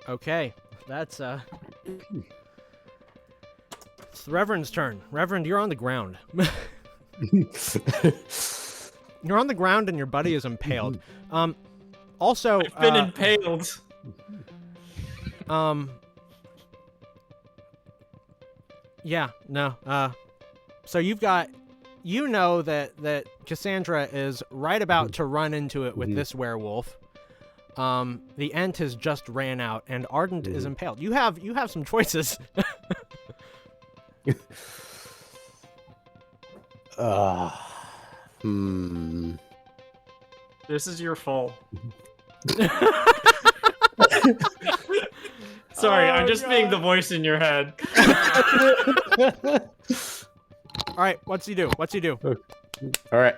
Okay, that's it's the Reverend's turn. Reverend, you're on the ground. You're on the ground and your buddy is impaled. Also, I've been impaled. Yeah, no. So you've got, that Cassandra is right about to run into it with this werewolf. The Ent has just ran out, and Ardent is impaled. You have some choices. This is your fault. Sorry, I'm just being the voice in your head. All right, what's he do? All right.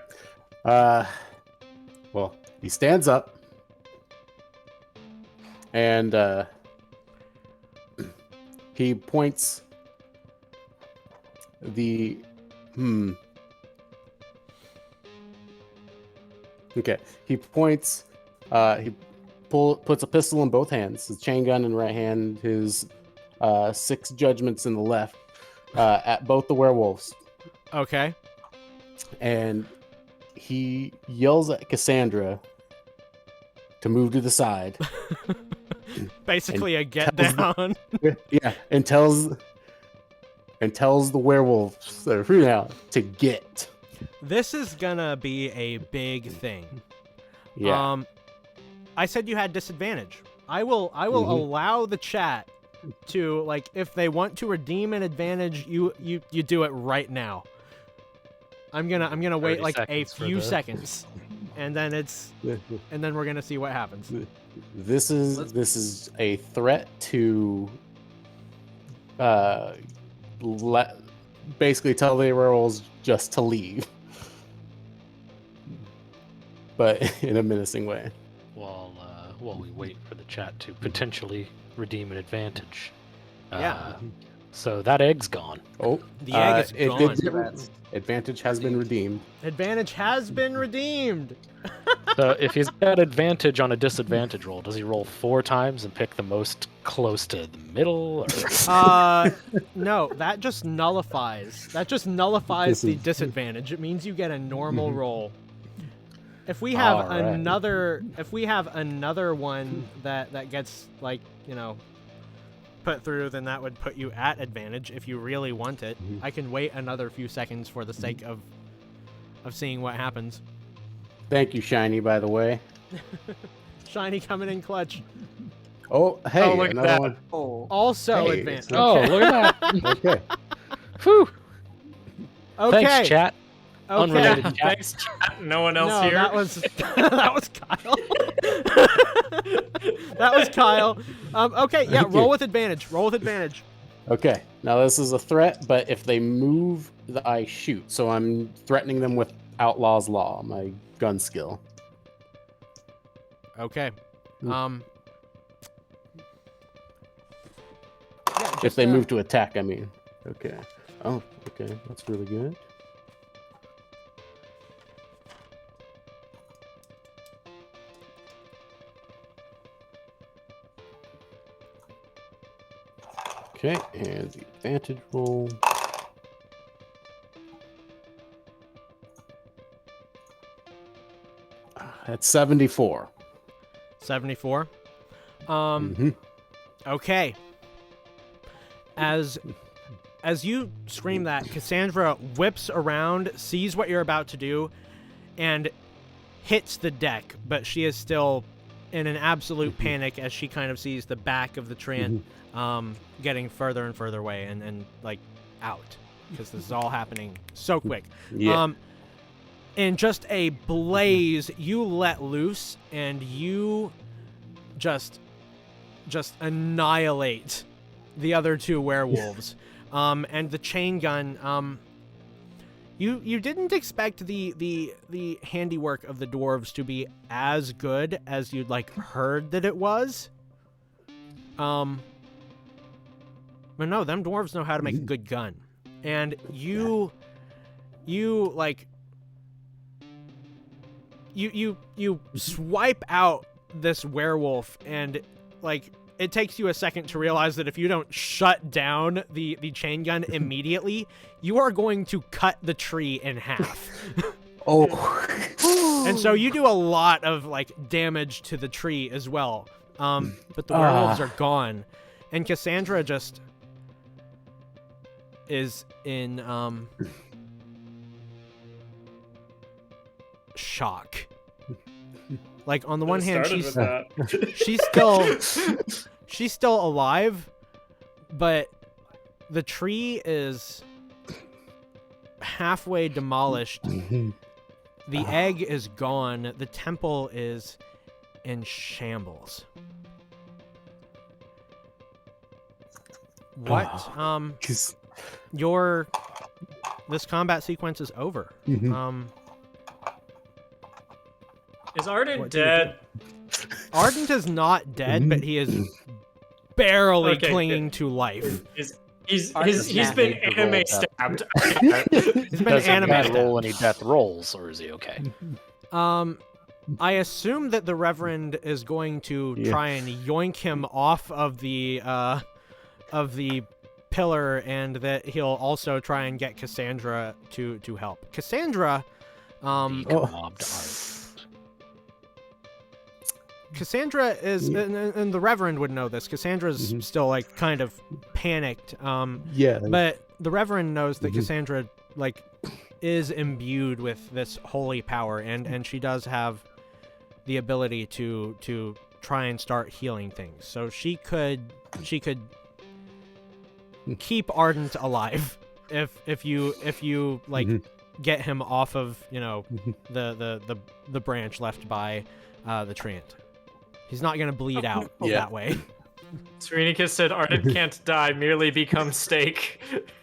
Well, he stands up and he points the Okay. He points he puts a pistol in both hands, his chain gun in right hand, his 6 judgments in the left, at both the werewolves. Okay. And he yells at Cassandra to move to the side. Basically a get down. Yeah, and tells the werewolves that are free now to get. This is gonna be a big thing. Yeah. I said you had disadvantage. I will allow the chat to, like, if they want to redeem an advantage, you do it right now. I'm gonna wait like a few seconds, and then we're gonna see what happens. This is a threat to basically tell the werewolves just to leave, but in a menacing way. While we wait for the chat to potentially redeem an advantage. Yeah. So that egg's gone. Oh, The egg is gone. Advantage has been redeemed. Advantage has been redeemed. So if he's got advantage on a disadvantage roll, does he roll 4 times and pick the most close to the middle? Or... No, that just nullifies. The disadvantage. It means you get a normal roll. If we have another one that gets, like, put through, then that would put you at advantage if you really want it. I can wait another few seconds for the sake of seeing what happens. Thank you, Shiny, by the way. Shiny coming in clutch. Oh, hey, look at another that. one. Oh. Also Hey, advantage. it's Oh, look at that. Okay. Whew. Okay. Thanks, chat. Okay. Unrelated chat. Thanks, chat. No one else No, here. that was Kyle. That was Kyle. Okay, yeah, roll with advantage. Okay. Now this is a threat, but if they move, I shoot. So I'm threatening them with Outlaw's Law, my gun skill. Okay. Yeah, If just, they move to attack, I mean. Okay. Oh, okay. That's really good. Okay, and the advantage roll. That's 74. 74. Mhm. Okay. As you scream that, Cassandra whips around, sees what you're about to do, and hits the deck, but she is still in an absolute panic as she kind of sees the back of the Trant getting further and further away and like out, because this is all happening so quick. Yeah. In just a blaze, you let loose and you just annihilate the other two werewolves. And the chain gun, you didn't expect the handiwork of the dwarves to be as good as you'd like heard that it was. But no, them dwarves know how to make a good gun. And you swipe out this werewolf, and like it takes you a second to realize that if you don't shut down the chain gun immediately, you are going to cut the tree in half. Oh. And so you do a lot of like damage to the tree as well. But the werewolves are gone, and Cassandra just is in shock. Like on the one hand, she's still alive, but the tree is halfway demolished. The egg is gone. The temple is in shambles. What? This combat sequence is over. Is Ardent dead? Ardent is not dead, but he is barely clinging to life. He's been anime stabbed. He's been Does anime he stabbed. roll any death rolls, or is he okay? I assume that the Reverend is going to try and yoink him off of the pillar, and that he'll also try and get Cassandra to help. Cassandra, Cassandra is, and the Reverend would know this. Cassandra's still like kind of panicked. But the Reverend knows that Cassandra like is imbued with this holy power, and she does have the ability to try and start healing things. So she could keep Ardent alive if you like get him off of the branch left by the treant. He's not gonna bleed out that way. Serenicus said Ardent can't die, merely become steak.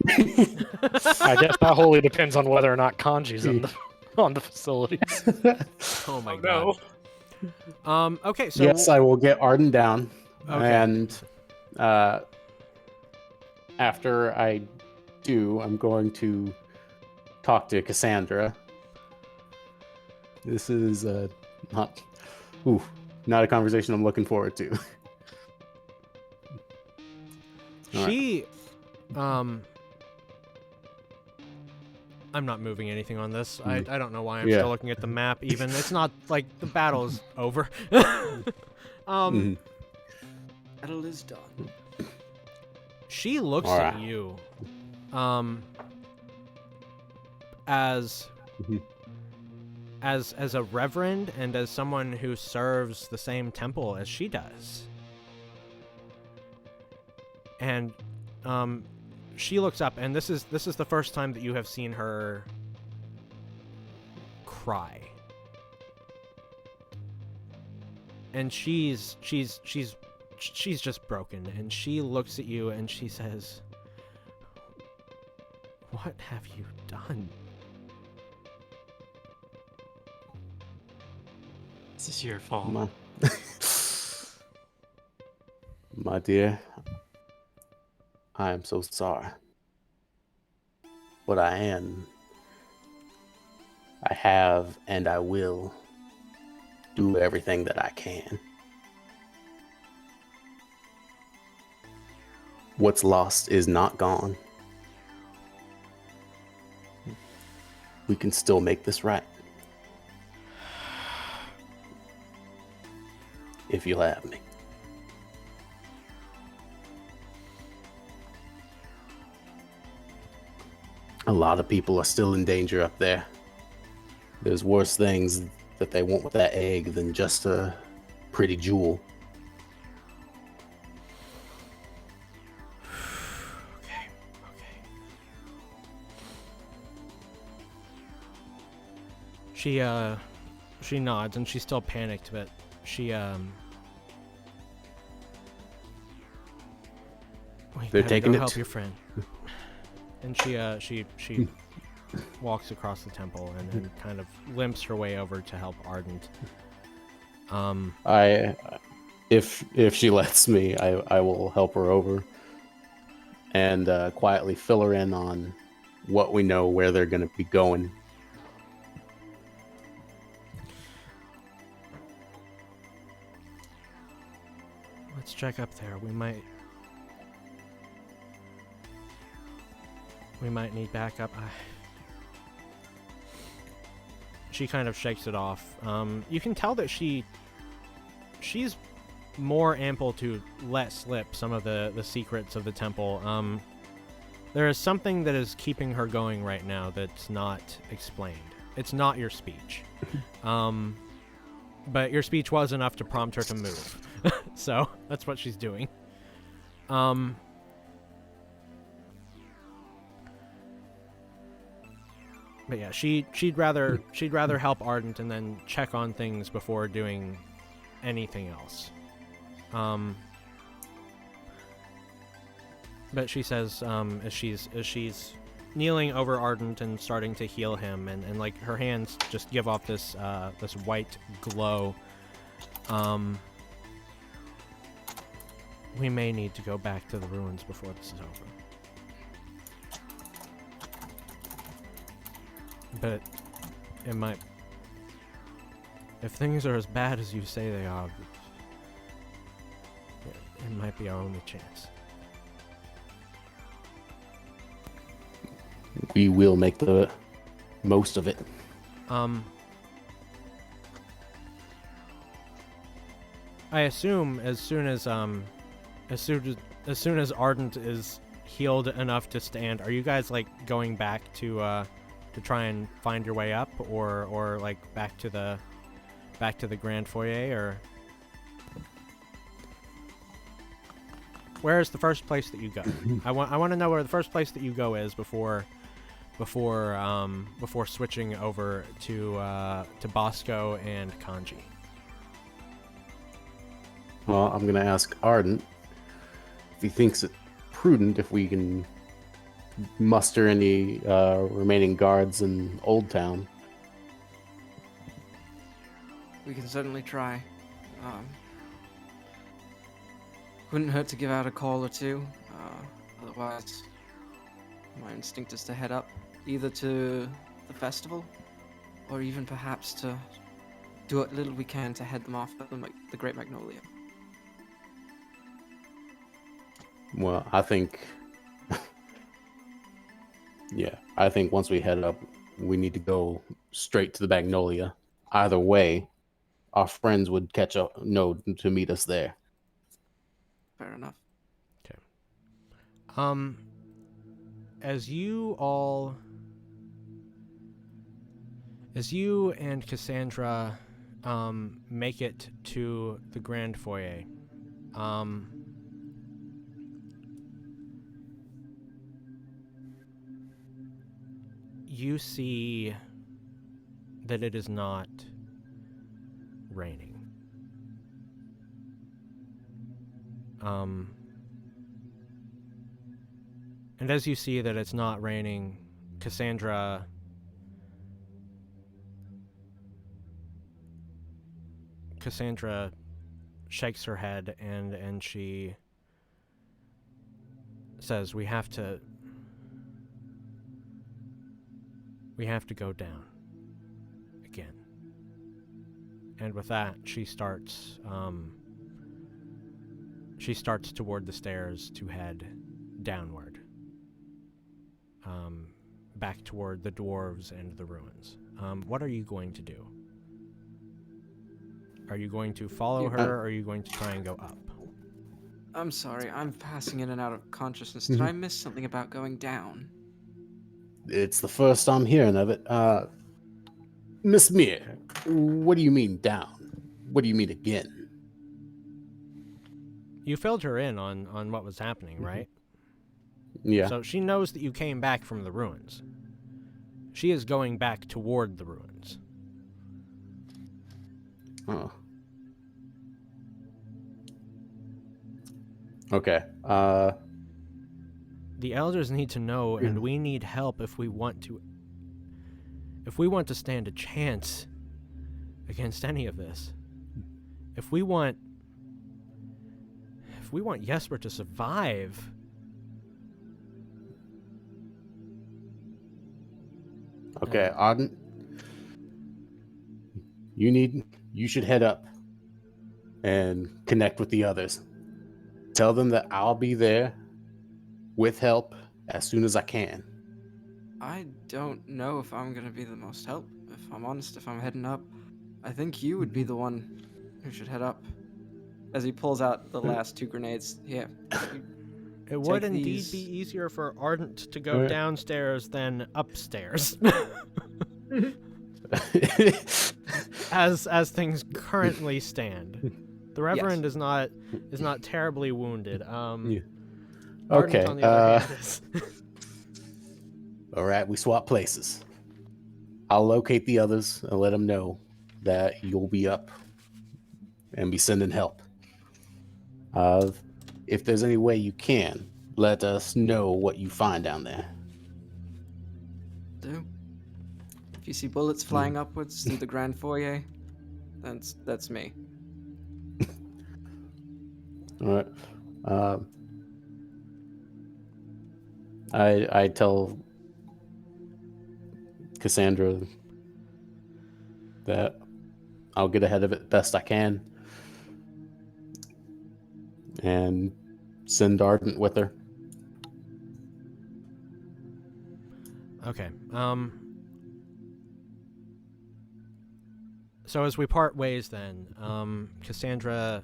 I guess that wholly depends on whether or not Kanji's on the facilities. Oh my god. No. Okay, so yes, I will get Arden down, Okay. and after I do, I'm going to talk to Cassandra. This is not a conversation I'm looking forward to. She, I'm not moving anything on this. I don't know why I'm still looking at the map even. It's not like the battle's over. Battle is done. She looks All at right. you as a reverend and as someone who serves the same temple as she does. And she looks up, and this is the first time that you have seen her cry. And she's just broken, and she looks at you and she says, "What have you done?" This is your fault. My dear, I am so sorry. But I have, and I will do everything that I can. What's lost is not gone. We can still make this right. If you'll have me. A lot of people are still in danger up there. There's worse things that they want with that egg than just a pretty jewel. Okay. She nods, and she's still panicked, but she We They're better taking go it. help your friend. And she walks across the temple and kind of limps her way over to help Ardent. If she lets me, I will help her over and quietly fill her in on what we know, where they're going to be going. Let's check up there. We might need backup. She kind of shakes it off. You can tell that she's more ample to let slip some of the secrets of the temple. There is something that is keeping her going right now that's not explained. It's not your speech. But your speech was enough to prompt her to move. So that's what she's doing. But yeah, she'd rather help Ardent and then check on things before doing anything else. But she says, as she's kneeling over Ardent and starting to heal him, and like her hands just give off this this white glow. We may need to go back to the ruins before this is over. But it might, if things are as bad as you say they are, it might be our only chance. We will make the most of it. I assume as soon as Ardent is healed enough to stand, are you guys like going back to try and find your way up, or like back to the grand foyer, or where is the first place that you go? I want to know where the first place that you go is before switching over to Bosco and Kanji. Well, I'm going to ask Ardent if he thinks it prudent if we can muster any remaining guards in Old Town. We can certainly try. Wouldn't hurt to give out a call or two. Otherwise, my instinct is to head up either to the festival or even perhaps to do what little we can to head them off at the Great Magnolia. Well, I think I think once we head up, we need to go straight to the Magnolia. Either way, our friends would know to meet us there. Fair enough. Okay. As you and Cassandra make it to the grand foyer, you see that it is not raining. And as you see that it's not raining, Cassandra shakes her head and she says, we have to go down again. And with that, she starts toward the stairs to head downward, back toward the dwarves and the ruins. What are you going to do? Are you going to follow her, or are you going to try and go up? I'm sorry, I'm passing in and out of consciousness. Did I miss something about going down? It's the first I'm hearing of it. Miss Mir, what do you mean down? What do you mean again? You filled her in on what was happening, right? Yeah. So she knows that you came back from the ruins. She is going back toward the ruins. Oh. Okay. the elders need to know, and we need help if we want to stand a chance against any of this. If we want Jesper to survive. Okay, Ardent. You should head up and connect with the others. Tell them that I'll be there with help as soon as I can. I don't know if I'm gonna be the most help. If I'm honest, if I'm heading up, I think you would be the one who should head up. As he pulls out the last 2 grenades. Here. It would Take indeed these. be easier for Ardent to go Alright. downstairs than upstairs. as things currently stand. The Reverend is not terribly wounded. Yeah. Ardent, Okay. on the other hand, is All right, we swap places. I'll locate the others and let them know that you'll be up and be sending help. If there's any way you can, let us know what you find down there. Do. If you see bullets flying upwards through the grand foyer, that's me. All right. I tell Cassandra that I'll get ahead of it best I can and send Ardent with her. okay. So as we part ways, then, Cassandra,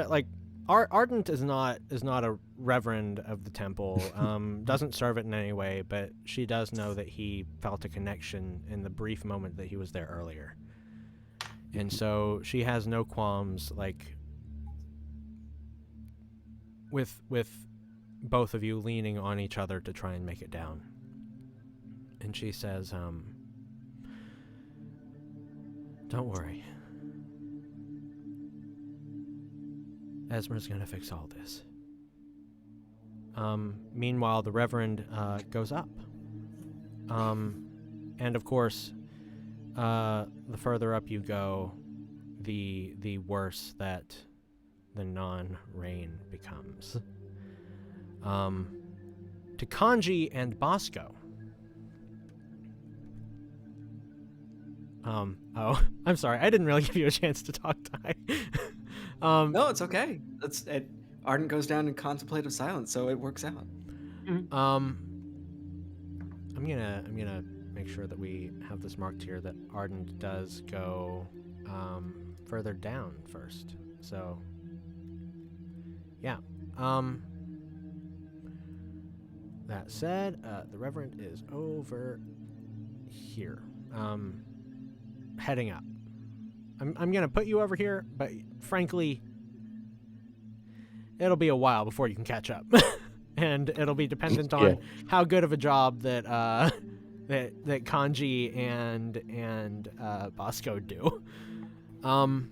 like, Ardent is not a reverend of the temple. Doesn't serve it in any way, but she does know that he felt a connection in the brief moment that he was there earlier, and so she has no qualms, like, with both of you leaning on each other to try and make it down. And she says, don't worry. Esmer's gonna fix all this. Meanwhile, the Reverend goes up. And of course, the further up you go, the worse that the non-rain becomes. To Kanji and Bosco. Oh, I'm sorry. I didn't really give you a chance to talk, Ty. No, it's okay. Ardent goes down in contemplative silence, so it works out. I'm gonna make sure that we have this marked here that Ardent does go further down first. So yeah. That said, the Reverend is over here. Heading up. I'm gonna put you over here, but frankly, it'll be a while before you can catch up, and it'll be dependent on how good of a job that that Kanji and Bosco do. I'm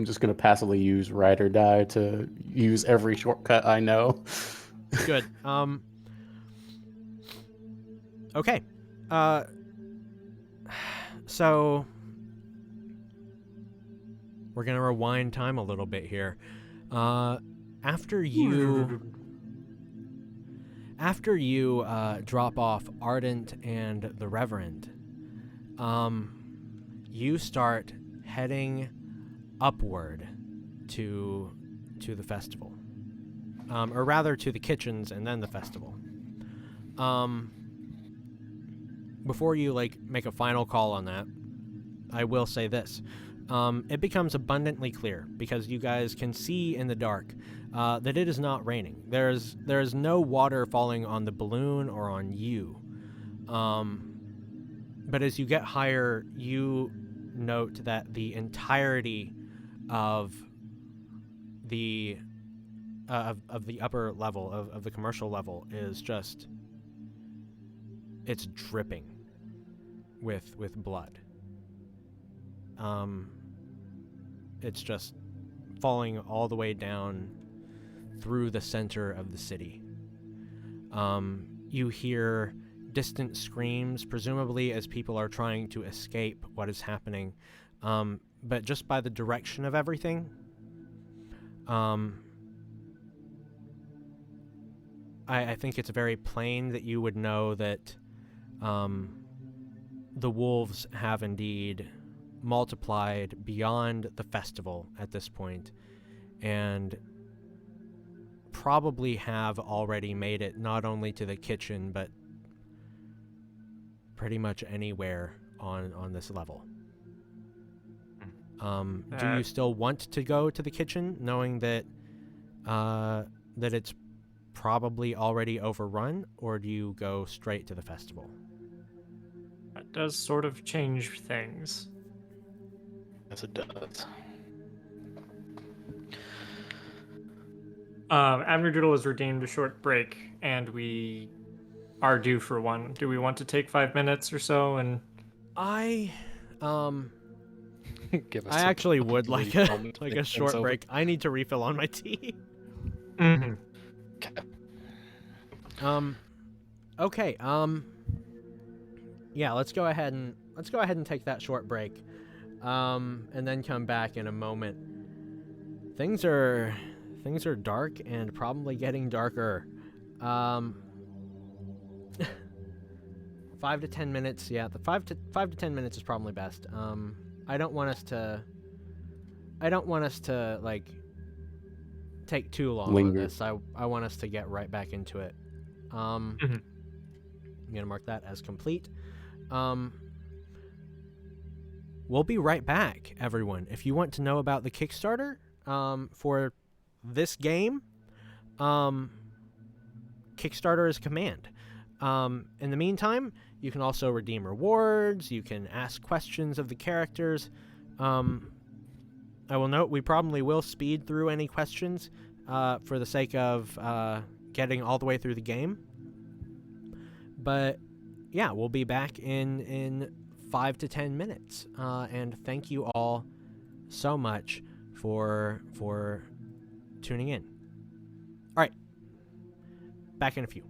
just gonna passively use ride or die to use every shortcut I know. Good. Okay. So we're gonna rewind time a little bit here. After you drop off Ardent and the Reverend, you start heading upward to the festival, or rather to the kitchens and then the festival. Before you make a final call on that, I will say this. It becomes abundantly clear, because you guys can see in the dark, that it is not raining. There is no water falling on the balloon or on you. But as you get higher, you note that the entirety of the upper level of the commercial level is just, it's dripping with blood. It's just falling all the way down through the center of the city. You hear distant screams, presumably as people are trying to escape what is happening. But just by the direction of everything, I think it's very plain that you would know that the wolves have indeed multiplied beyond the festival at this point, and probably have already made it not only to the kitchen, but pretty much anywhere on this level. Do you still want to go to the kitchen, knowing that that it's probably already overrun, or do you go straight to the festival? That does sort of change things. Yes, it does. Abnerdoodle has redeemed a short break, and we are due for one. Do we want to take 5 minutes or so? And I Give us I some actually would like a moment to like think a things short over. break. I need to refill on my tea. Mhm. Okay. Yeah, let's go ahead and take that short break. And then come back in a moment. Things are dark and probably getting darker. 5 to 10 minutes. Yeah, the 5 to 10 minutes is probably best. I don't want us to like take too long Linger. on this. I want us to get right back into it. I'm gonna mark that as complete. We'll be right back, everyone. If you want to know about the Kickstarter for this game, Kickstarter is command. In the meantime, you can also redeem rewards. You can ask questions of the characters. I will note we probably will speed through any questions for the sake of getting all the way through the game. But yeah, we'll be back in 5 to 10 minutes. And thank you all so much for tuning in. All right, back in a few.